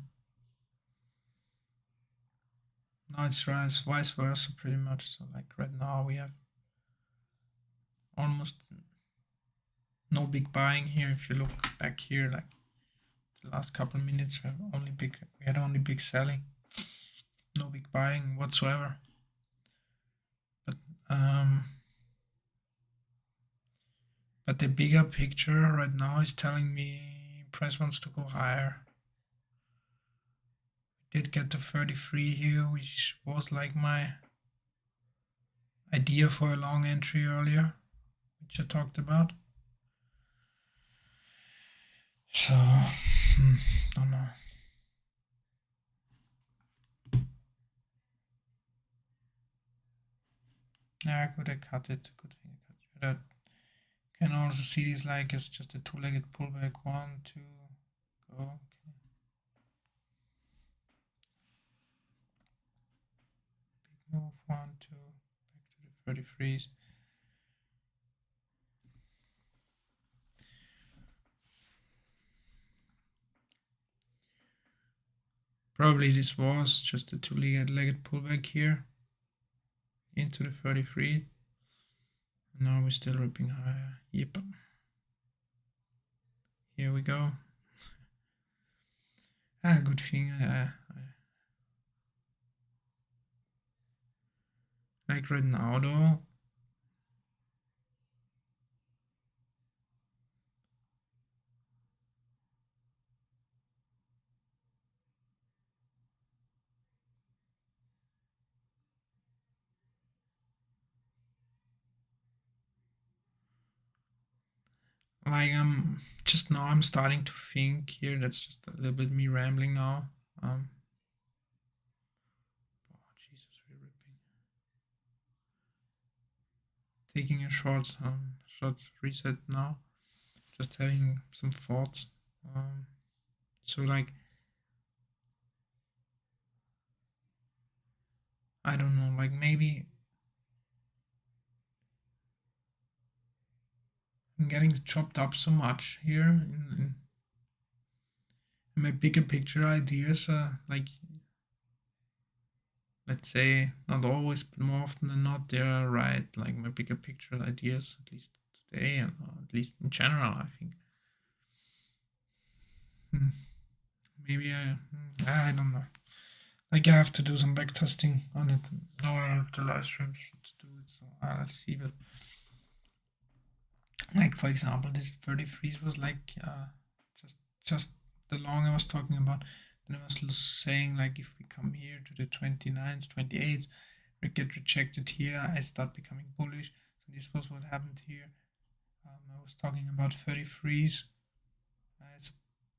Now it's vice versa pretty much. So like right now we have almost no big buying here. If you look back here, like the last couple of minutes, we had only big selling, no big buying whatsoever. But the bigger picture right now is telling me price wants to go higher. Did get to 33 here, which was like my idea for a long entry earlier, which I talked about. So, don't know. Yeah, good, I cut it. Good thing I cut it. But I can also see this like it's just a two-legged pullback. 1, 2, go. Okay. Big move, 1, 2, back to the 33s. Probably this was just a two-legged pullback here into the 33. And now we're still ripping higher. Yep. Here we go. Good thing I like right now though. Like just now I'm starting to think here. That's just a little bit me rambling now. Oh Jesus, we're ripping. Taking a short reset now. Just having some thoughts. So like I don't know, like maybe I'm getting chopped up so much here in my bigger picture ideas. Like let's say not always, but more often than not, they are right. Like my bigger picture ideas, at least today, and at least in general, I think. Maybe I don't know. Like I have to do some back testing on it. No, I have the live streams to do it, so I'll see. But like for example, this 33s was like just the long I was talking about. Then I was saying like if we come here to the 29s, 28s, we get rejected here. I start becoming bullish. So this was what happened here. I was talking about 33s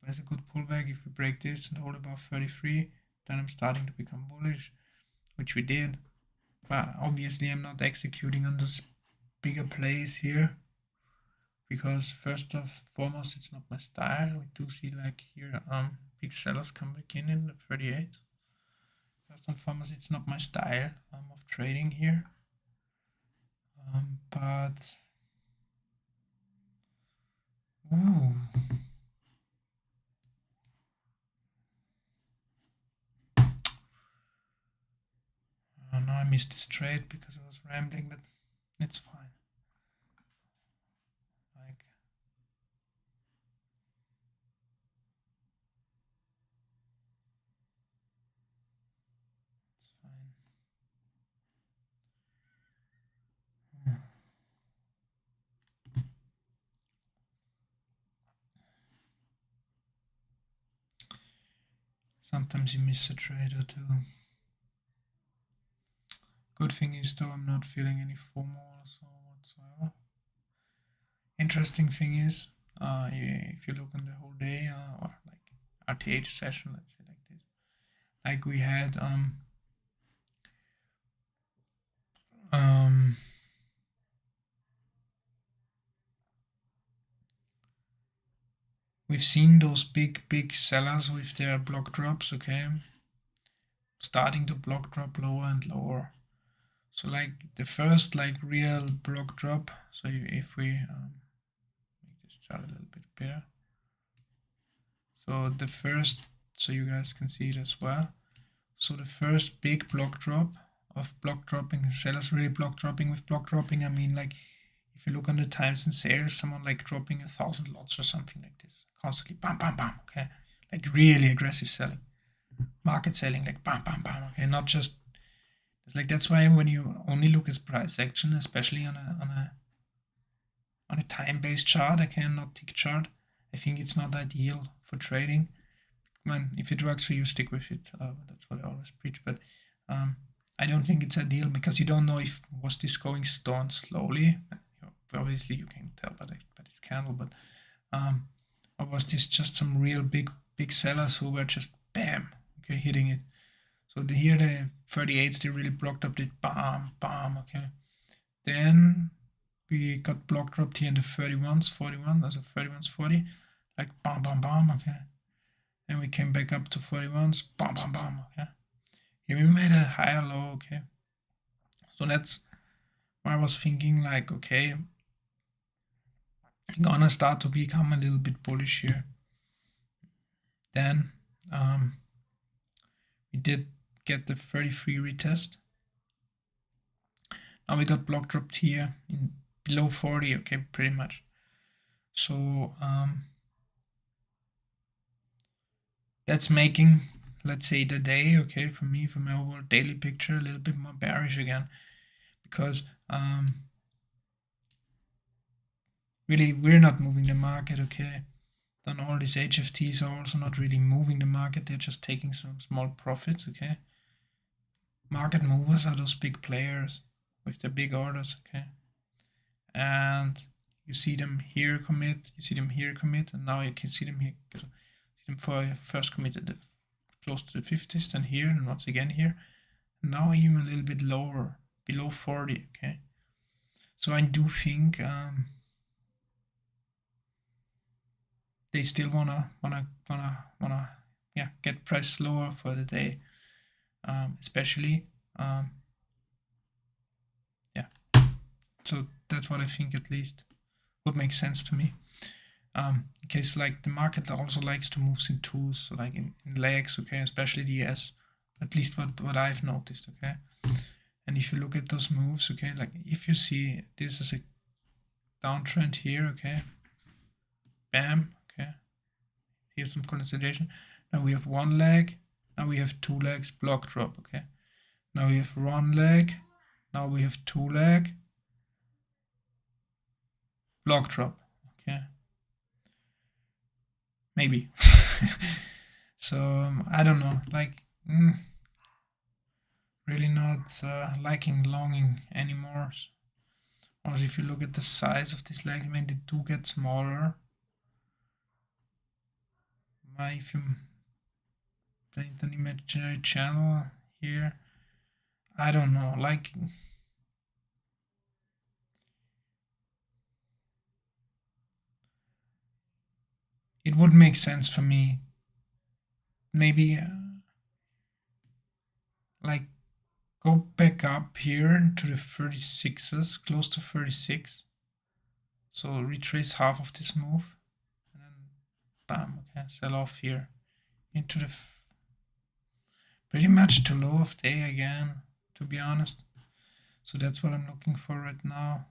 as a good pullback. If we break this and hold above 33, then I'm starting to become bullish, which we did. But obviously I'm not executing on those bigger plays here, because first and foremost it's not my style. We do see like here big sellers come back in the 38. First and foremost it's not my style of trading here. But ooh. Now I missed this trade because I was rambling, but it's fine. Like it's fine. Sometimes you miss a trade or two. Good thing is though I'm not feeling any FOMO or whatsoever. Interesting thing is, if you look on the whole day or like RTH session, let's say like this, like we had we've seen those big sellers with their block drops, okay, starting to block drop lower and lower. So like the first like real block drop, so if we make this chart a little bit better, so the first, so you guys can see it as well, so the first big block drop of block dropping, sellers really block dropping. With block dropping I mean like if you look on the times and sales, someone like dropping 1,000 lots or something like this, constantly bam bam bam, okay, like really aggressive selling, market selling, like bam bam bam, okay, not just, it's like, that's why when you only look at price action, especially on a time-based chart, okay, not tick chart, I think it's not ideal for trading. Man, if it works for you, stick with it. That's what I always preach. But I don't think it's ideal because you don't know if was this going down slowly. Obviously, you can tell by this candle, but or was this just some real big sellers who were just bam, okay, hitting it. So here the 38s, they really blocked up the bam, bam, okay. Then we got block dropped here in the 31s, 41, also 31s, 40, like bam, bam, bam, okay. Then we came back up to 41s, bam, bam, bam, okay. Here we made a higher low, okay. So that's why I was thinking like, okay, I'm gonna start to become a little bit bullish here. Then we did get the 33 retest. Now we got block dropped here in below 40, okay, pretty much. So that's making, let's say, the day, okay, for me, for my overall daily picture, a little bit more bearish again, because really we're not moving the market, okay. Then all these HFTs are also not really moving the market, they're just taking some small profits, okay. Market movers are those big players with the big orders, okay. And you see them here commit, you see them here commit, and now you can see them here. See them for first committed close to the 50s, then here, and once again here. And now even a little bit lower, below 40, okay. So I do think they still wanna yeah, get price lower for the day, especially yeah. So that's what I think at least would make sense to me. In case like the market also likes to move in twos, so like in legs, okay, especially the US, at least what I've noticed, okay. And if you look at those moves, okay, like if you see this is a downtrend here, okay, bam, okay, here's some consolidation. Now we have one leg, Now we have 2 legs, block drop, okay. Now we have 1 leg, now we have 2 leg, block drop, okay. Maybe. So I don't know, like really not liking longing anymore. Also, if you look at the size of this leg, when they do get smaller, if you paint an imaginary channel here, I don't know, like it would make sense for me. Maybe like go back up here to the 36s, close to 36. So retrace half of this move, and then bam, okay, sell off here into the pretty much too low of day again, to be honest. So that's what I'm looking for right now.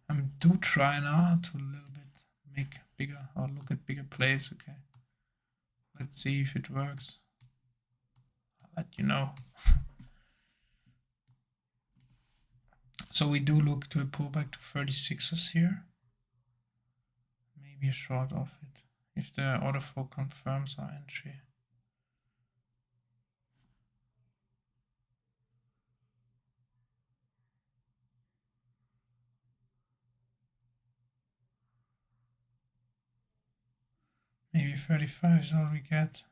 I do try now to a little bit make bigger or look at bigger plays. Okay, let's see if it works. I'll let you know. So we do look to a pullback to 36s here. Maybe a short of it if the order flow confirms our entry. Maybe 35 is all we get.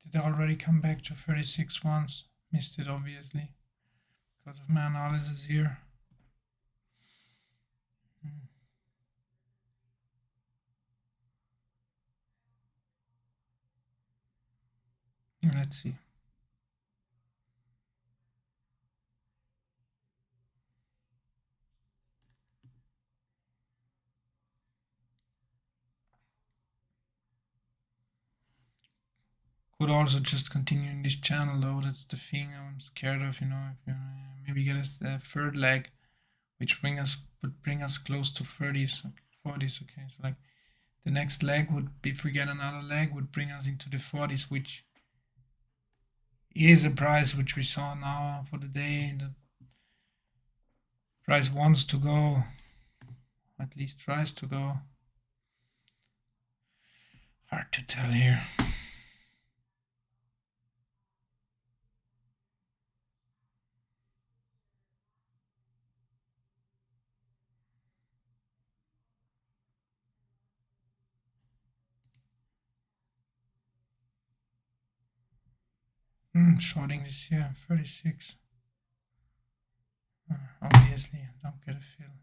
Did I already come back to 36 once? Missed it obviously because of my analysis here. Let's see. Could also just continue in this channel though, that's the thing I'm scared of, you know, if you maybe get us the third leg, which would bring us close to 30s, 40s, okay, so like the next leg would, if we get another leg, would bring us into the 40s, which is a price which we saw now for the day. The price wants to go, at least tries to go. Hard to tell here. Shorting this here, 36. Obviously, don't get a feel.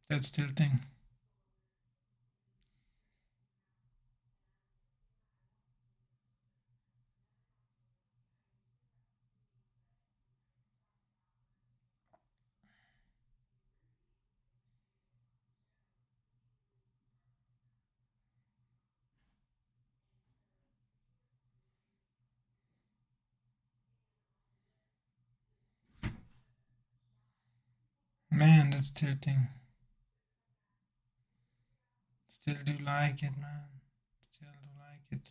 That's tilting. Man, that's tilting. Still do like it, man. Still do like it.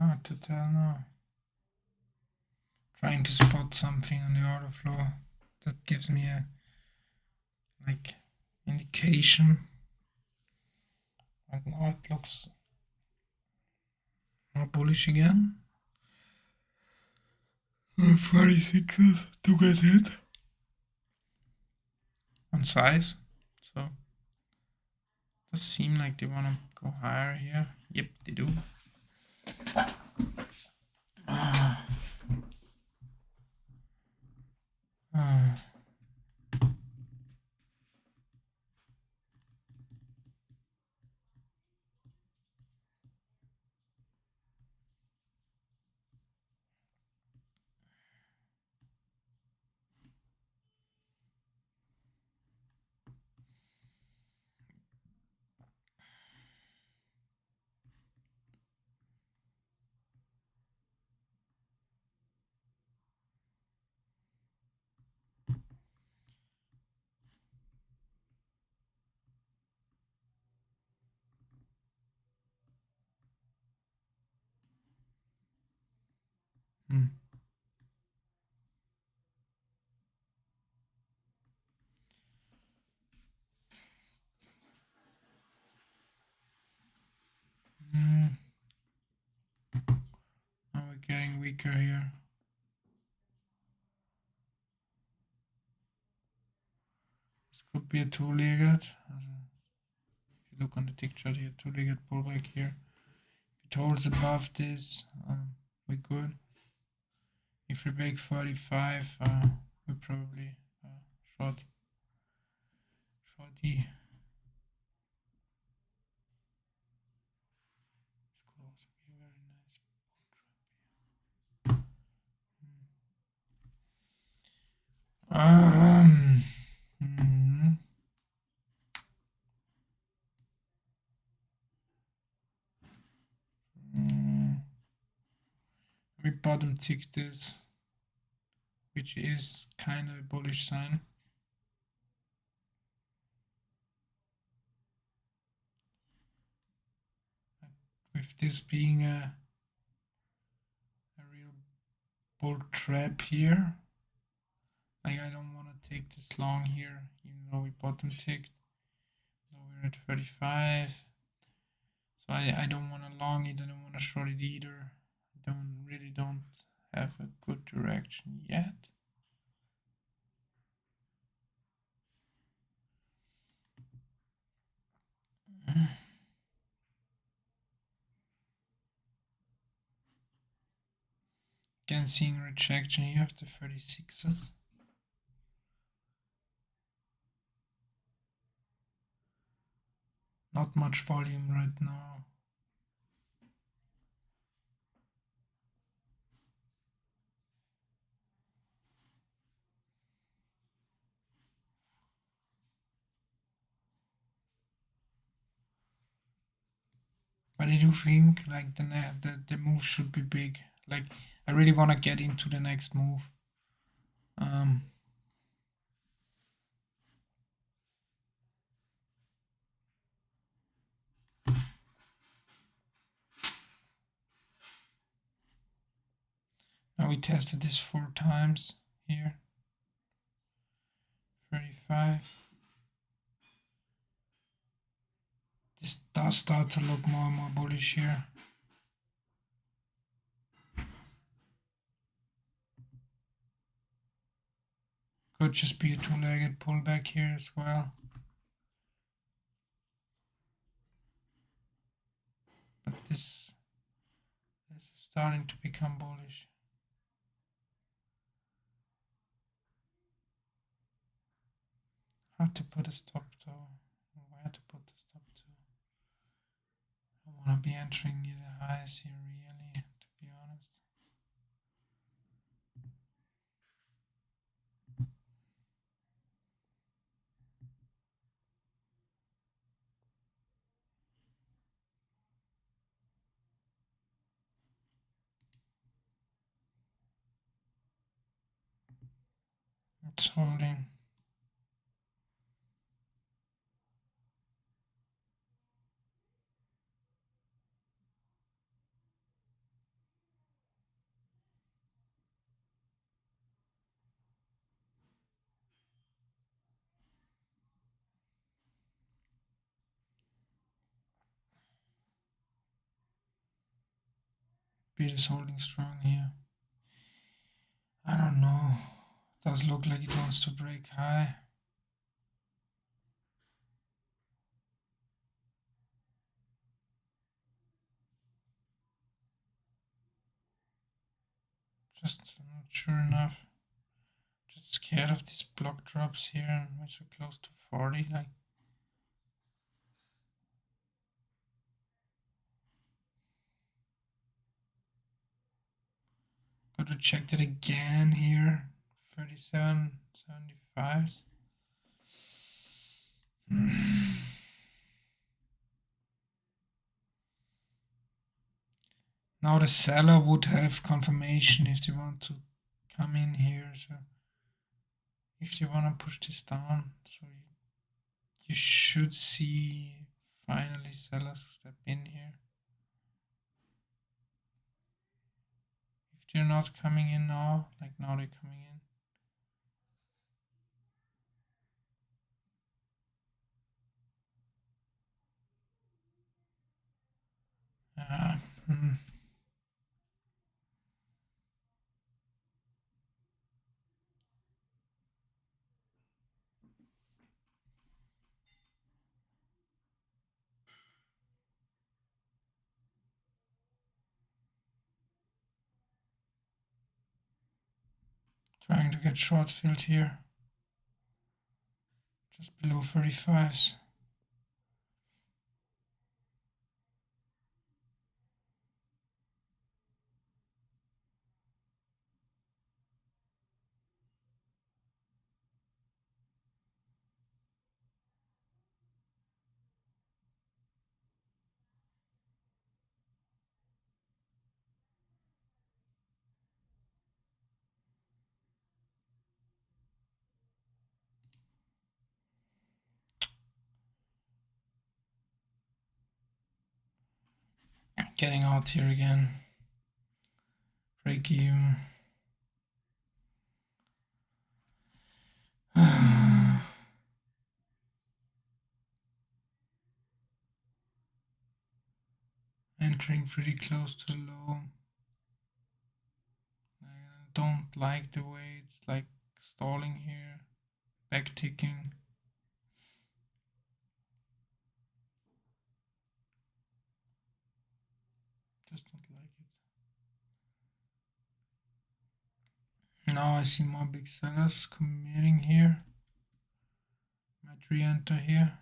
Hard to tell now. Trying to spot something on the order flow that gives me a like indication. And now it looks more bullish again. 46 to get hit on size. So it does seem like they want to go higher here. Yep, they do. Now we're getting weaker here. This could be a two-legged. If you look on the tick chart here, two-legged pullback here. If it holds above this, we're good. If we break 45, we're probably short. Shorty. This could also be a very nice we bottom tick this, which is kind of a bullish sign. With this being a real bull trap here, like I don't want to take this long here, even though we bottom ticked. So we're at 35. So I don't want to long it, I don't want to short it either. I really don't have a good direction yet. Again, seeing rejection here after 36s. Not much volume right now. But I do think like the move should be big. Like I really want to get into the next move. Now we tested this 4 times here. 35. This does start to look more and more bullish here. Could just be a two-legged pullback here as well. But this is starting to become bullish. How to put a stop to, where to put the stop to. I want to be entering the highs here really, to be honest. It's holding. Bid is holding strong here. I don't know. Does look like it wants to break high. Just not sure enough. Just scared of these block drops here, and we're so close to 40. Like, got to check that again here. 37, 75. Now the seller would have confirmation if they want to come in here. So if they want to push this down, so you should see finally sellers step in here. If they're not coming in now, like now they're coming in. Hmm. Trying to get short filled here. Just below 35s. Getting out here again. Break even. Entering pretty close to low. I don't like the way it's like stalling here. Back ticking. Just don't like it. Now I see more big sellers committing here. Might re-enter here.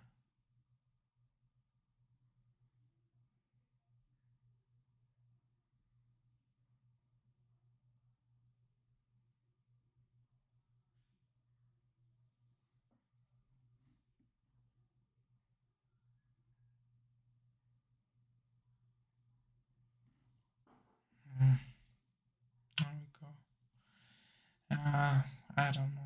There we go. I don't know.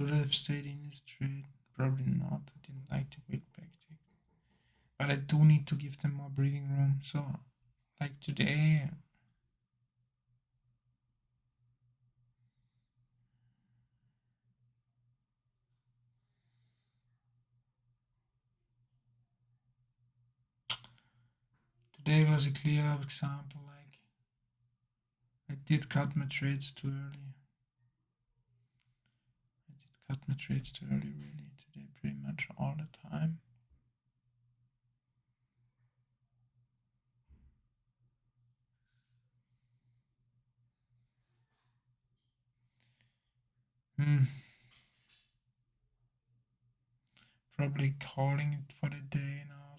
Should I have stayed in this trade? Probably not. I didn't like the weight back tick. But I do need to give them more breathing room. So, like today, today was a clear example. Like, I did cut my trades too early. Cut my trades too early, really, today, pretty much all the time. Probably calling it for the day now,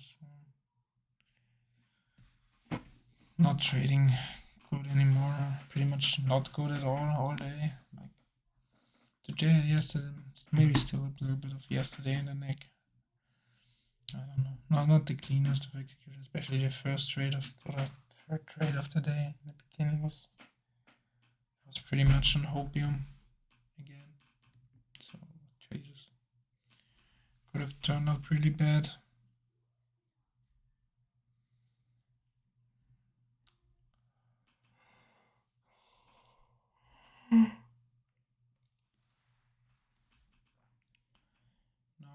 so not trading good anymore. Pretty much not good at all day. Like, the yesterday, maybe still a little bit of yesterday in the neck. I don't know. No, not the cleanest of execution, especially the first trade of the third trade of the day. In the beginning was pretty much on hopium again. So trades could have turned out really bad. Now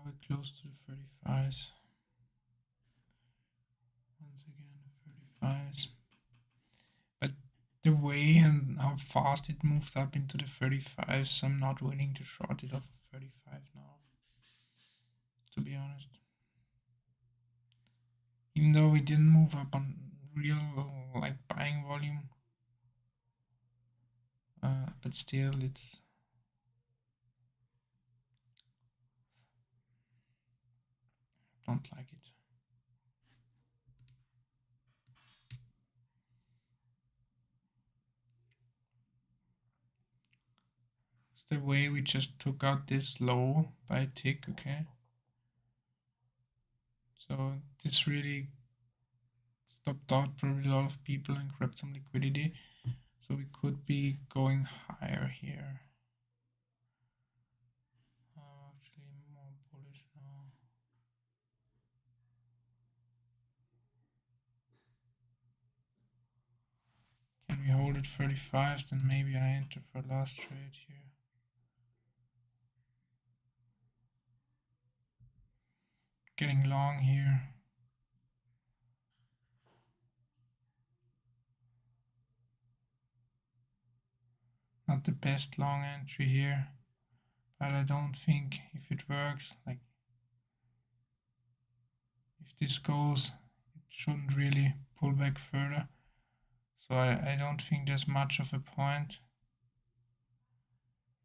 we're close to the 35s. Once again, the 35s. But the way and how fast it moved up into the 35s, I'm not willing to short it off of 35 now, to be honest. Even though we didn't move up on real like buying volume, but still it's don't like it. It's the way we just took out this low by a tick, okay? So this really stopped out probably a lot of people and grabbed some liquidity. So we could be going higher here. Actually more bullish now. Can we hold it 35? Then maybe I enter for last trade here. Getting long here. Not the best long entry here, but I don't think if it works, like if this goes, it shouldn't really pull back further. So I don't think there's much of a point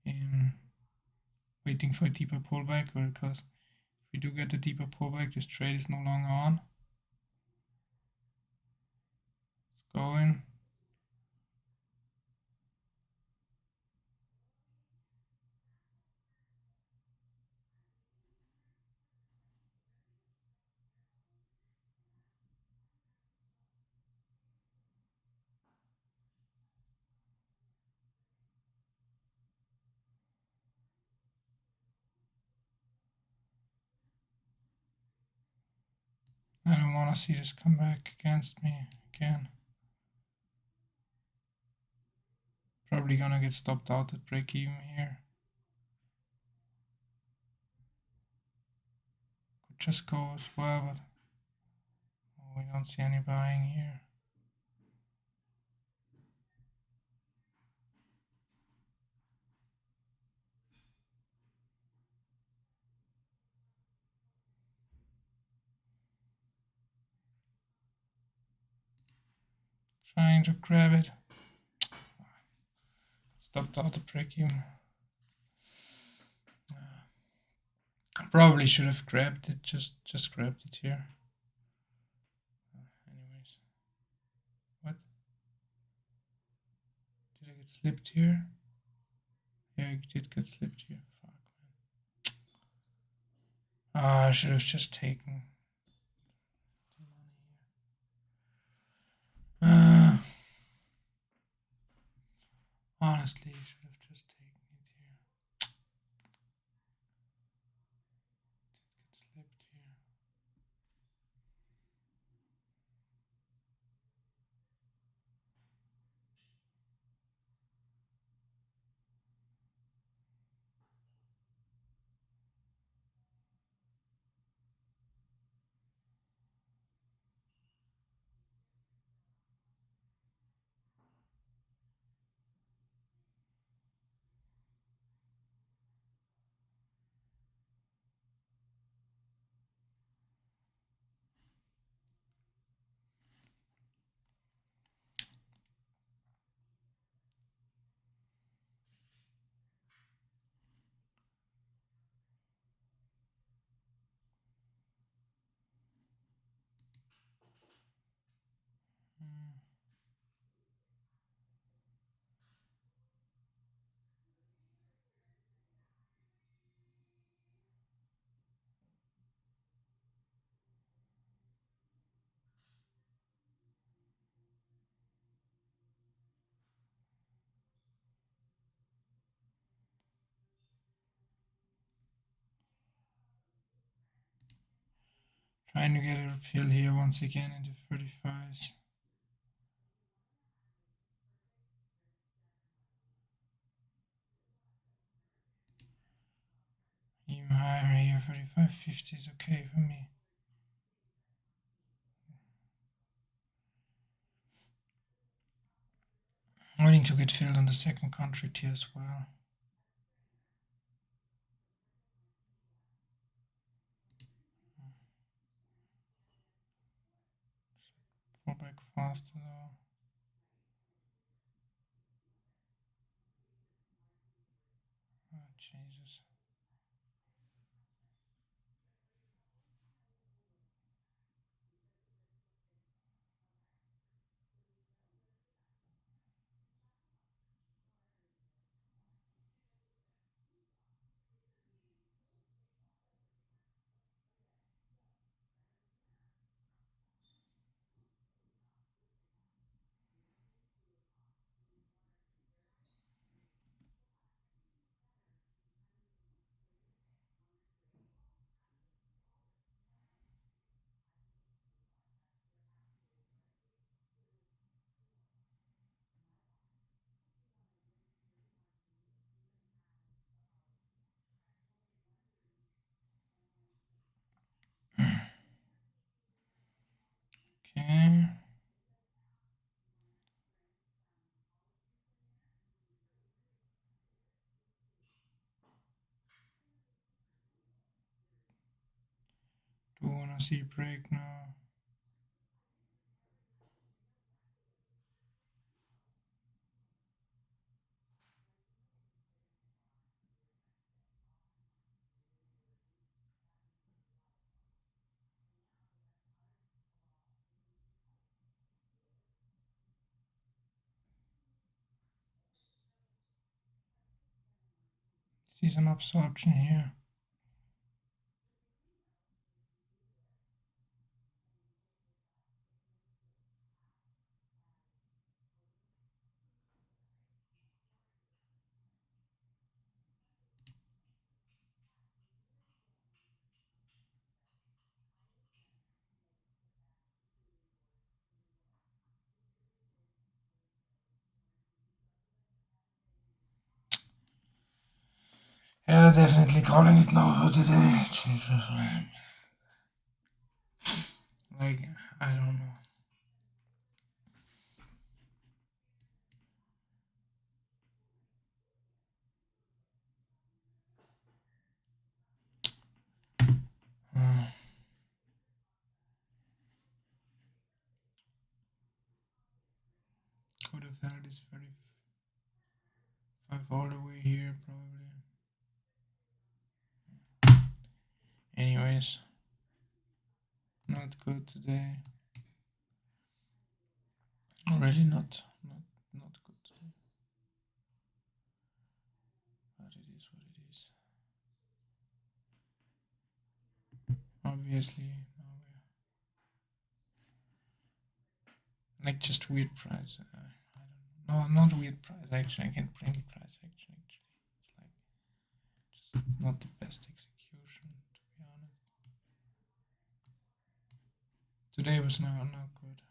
in waiting for a deeper pullback, because if we do get a deeper pullback, this trade is no longer on. It's going. I don't want to see this come back against me again. Probably gonna get stopped out at break even here. Could just go as well, but we don't see any buying here. Trying to grab it. Stopped out the break even. Probably should have grabbed it, just grabbed it here. Anyways. What? Did I get slipped here? Yeah, I did get slipped here. Fuck, man. Ah, I should have just taken the money here. Honestly, I should have just taken it here. Did get slipped here. Trying to get a fill here once again into 35s. Even higher here, 35.50 is okay for me. Waiting to get filled on the second contract here as well. Pull back faster though. Oh, Jesus. Okay. Do wanna see break now? See some absorption here. Yeah, definitely calling it now for today. Jesus, man. Like, I don't know. Could have held this 35 all the way here, probably. Anyways, not good today. Already not good today. But it is what it is. Obviously, like just weird price. I don't know. No, not weird price. Actually, I can't bring price action. Actually, it's like just not the best execution, to be honest. Today was not good. Not good.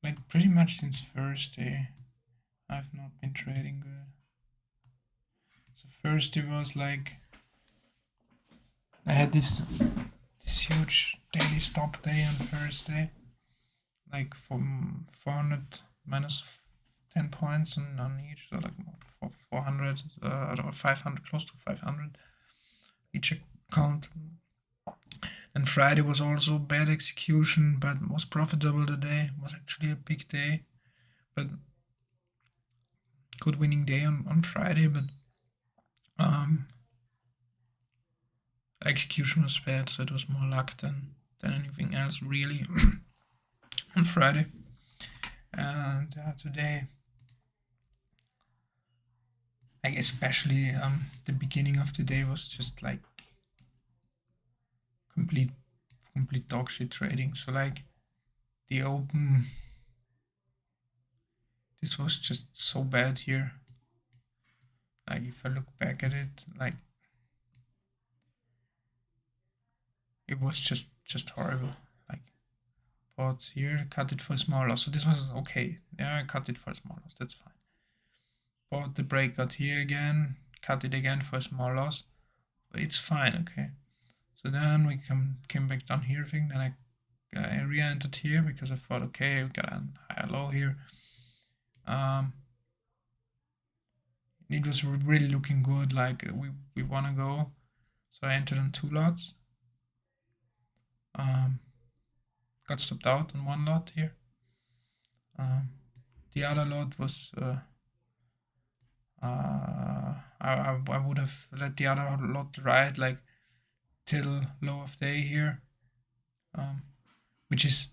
Like pretty much since Thursday, I've not been trading good. So Thursday was like I had this huge daily stop day on Thursday, like from 400 minus 10 points on each, so like 400 or 500, close to 500 each account. And Friday was also bad execution, but was profitable today. Was actually a big day, but good winning day on Friday. But execution was bad, so it was more luck than anything else really on Friday. And today, like especially the beginning of the day was just like complete dog shit trading. So like the open, this was just so bad here. Like if I look back at it, like it was just horrible. Like, bought here, cut it for a small loss. So this was okay. Yeah, I cut it for a small loss. That's fine. Bought the breakout here again, cut it again for a small loss. It's fine, okay. So then we came back down here thing. Then I re-entered here because I thought, okay, we got a higher low here. It was really looking good. Like we want to go. So I entered on 2 lots. Got stopped out on 1 lot here. The other lot was I would have let the other lot ride like till low of day here, which is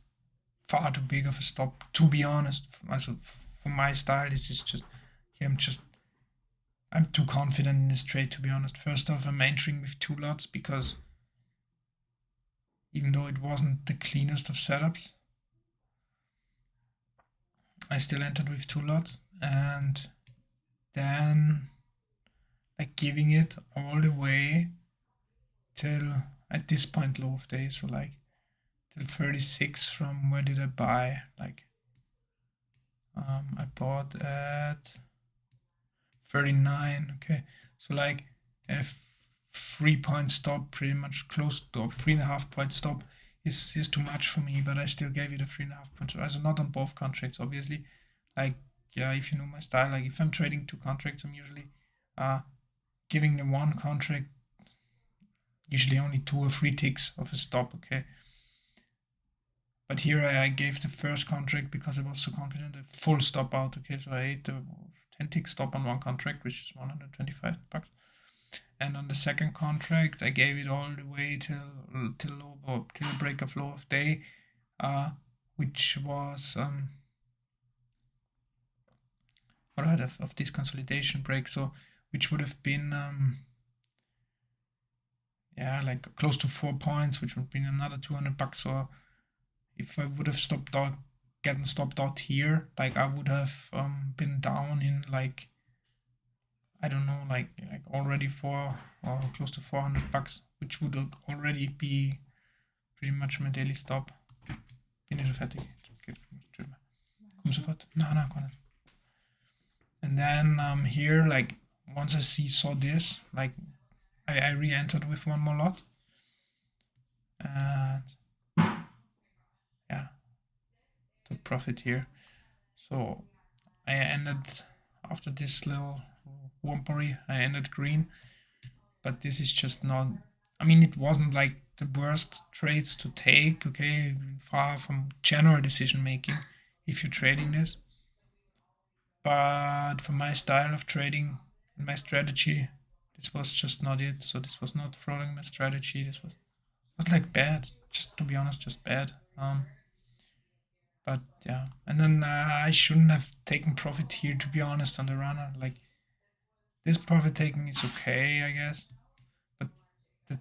far too big of a stop, to be honest. Also for my style, this is just here. I'm too confident in this trade, to be honest. First off, I'm entering with 2 lots because even though it wasn't the cleanest of setups, I still entered with 2 lots, and then like giving it all the way till at this point low of day, so like till 36 from where did I buy? Like I bought at 39. Okay, so like a 3-point stop, pretty much close to 3.5-point stop is too much for me, but I still gave it a 3.5-point stop. Also not on both contracts, obviously. Like, yeah, if you know my style, like if I'm trading 2 contracts, I'm usually giving the 1 contract usually only 2 or 3 ticks of a stop, okay? But here I gave the first contract because I was so confident, a full stop out, okay? So I ate the 10 tick stop on 1 contract, which is 125 bucks. And on the second contract, I gave it all the way till low, or till the break of low of day, which was alright, of this consolidation break, so which would have been yeah, like close to 4 points, which would have been another 200 bucks. So if I would have gotten stopped out here, like I would have been down in like, I don't know, like already 4 or close to 400 bucks, which would already be pretty much my daily stop. Bin ich so fertig? Komm sofort. Na, komm. And then here, like once I saw this, like I re-entered with 1 more lot, and yeah, took profit here. So I ended after this little whompery, I ended green, but this is just not. I mean, it wasn't like the worst trades to take. Okay, far from general decision making if you're trading this. But for my style of trading and my strategy, this was just not it. So this was not following my strategy. This was like bad. Just to be honest, just bad. But yeah, and then I shouldn't have taken profit here, to be honest, on the runner. Like this profit taking is okay, I guess, but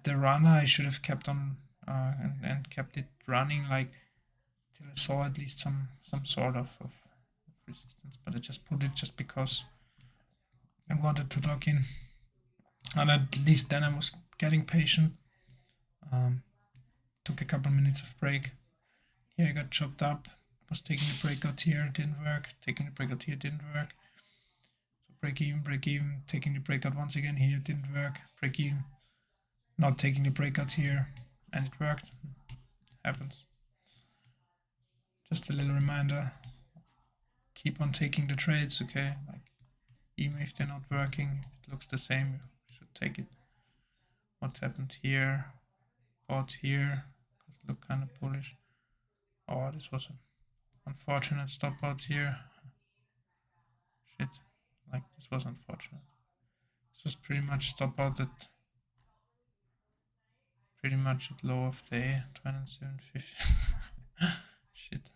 the runner I should have kept on and kept it running like till I saw at least some sort of resistance. But I just put it just because I wanted to lock in, and at least then I was getting patient. Took a couple minutes of break. Here I got chopped up. Was taking the breakout here, didn't work. Taking the breakout here, didn't work. So break even. Taking the breakout once again here, didn't work. Break even. Not taking the breakout here, and it worked. Happens. Just a little reminder. Keep on taking the trades, okay? Like even if they're not working, if it looks the same, you should take it. What happened here? Bought here. Look kind of bullish. Oh, this was an unfortunate stop out here. Shit. Like this was unfortunate. This was pretty much stop out at pretty much at low of the day, 2750. Shit.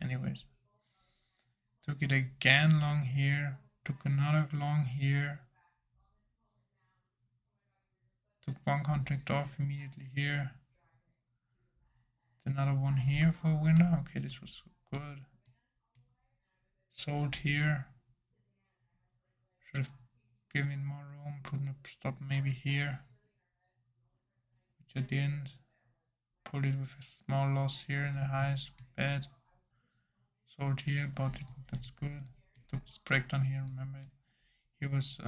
Anyways. Took it again long here. Took another long here. Took 1 contract off immediately here. Another one here for a winner. Okay, this was good. Sold here. Should have given more room. Put a stop maybe here, which I didn't. pulled it with a small loss here in the highs. Bad. Sold here, bought it. That's good. Took this breakdown here. Remember, he was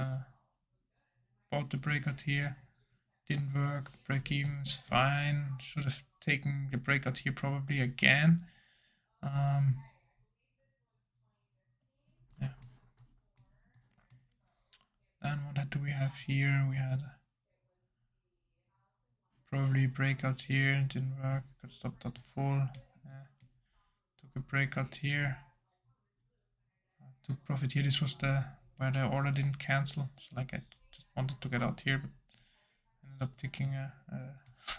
bought the breakout here. Didn't work. Break even is fine. Should have taken the breakout here probably again. Yeah. Then what do we have here? We had probably breakout here. Didn't work. Got stopped at full. Took a breakout here. Took profit here. This was the where the order didn't cancel. So like I just wanted to get out here, but ended up taking a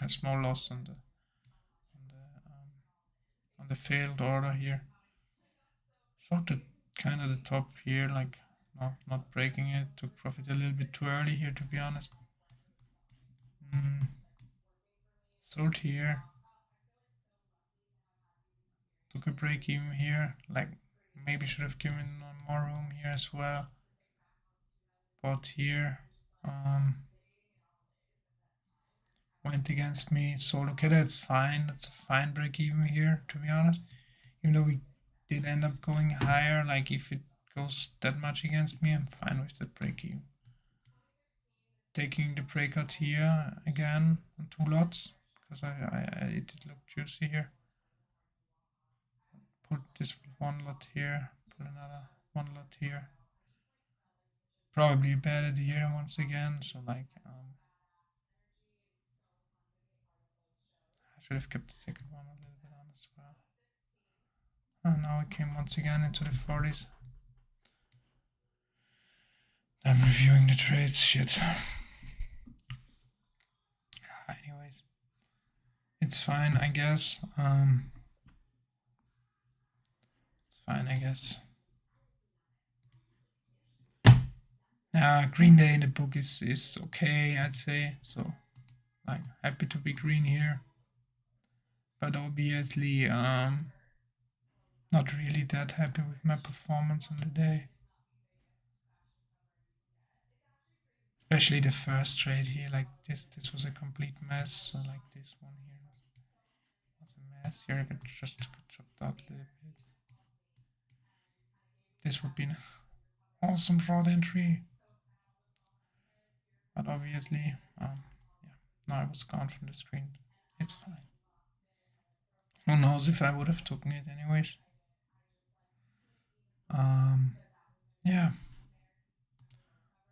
small loss on the failed order here. Sort of kind of the top here, like not breaking it. Took profit a little bit too early here, to be honest. Sold here. Took a break even here. Like maybe should have given more room here as well. Bought here. Went against me. Sold. Okay, that's fine. That's a fine break even here, to be honest. Even though we did end up going higher, like if it goes that much against me, I'm fine with that break even. Taking the breakout here again on 2 lots because it did look juicy here. Put this 1 lot here, put another 1 lot here. Probably a bad idea once again, so like I should have kept the second one a little bit on as well. And now we came once again into the 40s. I'm reviewing the trades, shit. Anyways, it's fine, I guess. It's fine, I guess. Green day in the book is okay, I'd say. So, like, happy to be green here. But obviously, not really that happy with my performance on the day. Especially the first trade here, like this was a complete mess. So like this one here was a mess. Here I could just chopped out a little bit. This would be an awesome fraud entry. But obviously, yeah, now I was gone from the screen. It's fine. Who knows if I would have taken it anyways. Yeah.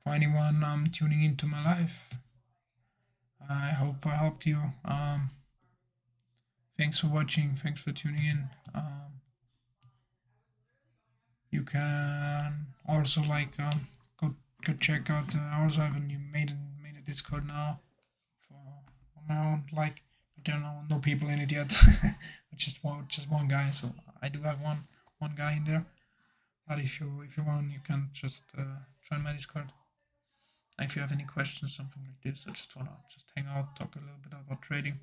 For anyone tuning into my life, I hope I helped you. Thanks for watching. Thanks for tuning in. You can also like go check out. I also have a new made a Discord now for on my own. Like, but there are no people in it yet. just one guy. So I do have one guy in there. But if you want, you can just join my Discord. If you have any questions, something like this, I just wanna hang out, talk a little bit about trading.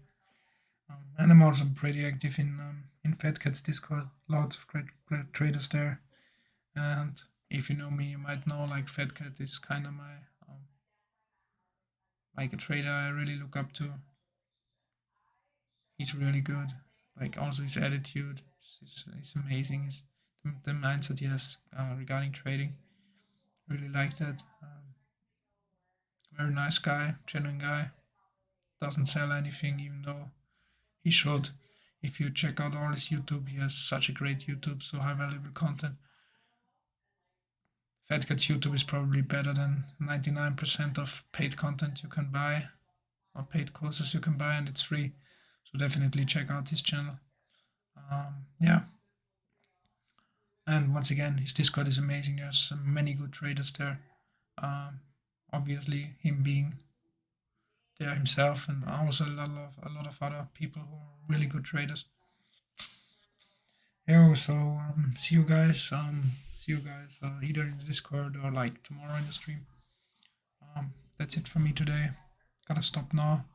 And I'm also pretty active in FatCat's Discord. Lots of great traders there. And if you know me, you might know like FatCat is kind of my like a trader I really look up to. He's really good. Like also his attitude is amazing. The mindset he has regarding trading. Really like that. Very nice guy, genuine guy. Doesn't sell anything, even though he should. If you check out all his YouTube, he has such a great YouTube, so high valuable content. FatCat's YouTube is probably better than 99% of paid content you can buy, or paid courses you can buy, and it's free. So definitely check out his channel. Yeah. And once again, his Discord is amazing. There's many good traders there. Obviously, him being there himself, and also a lot of other people who are really good traders. Yeah, so see you guys. Either in the Discord or like tomorrow in the stream. That's it for me today. Gotta stop now.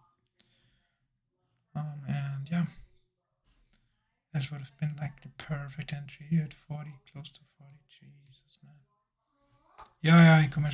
And yeah, this would have been like the perfect entry here at 40, close to 40. Jesus, man. Ja, ja, ich komme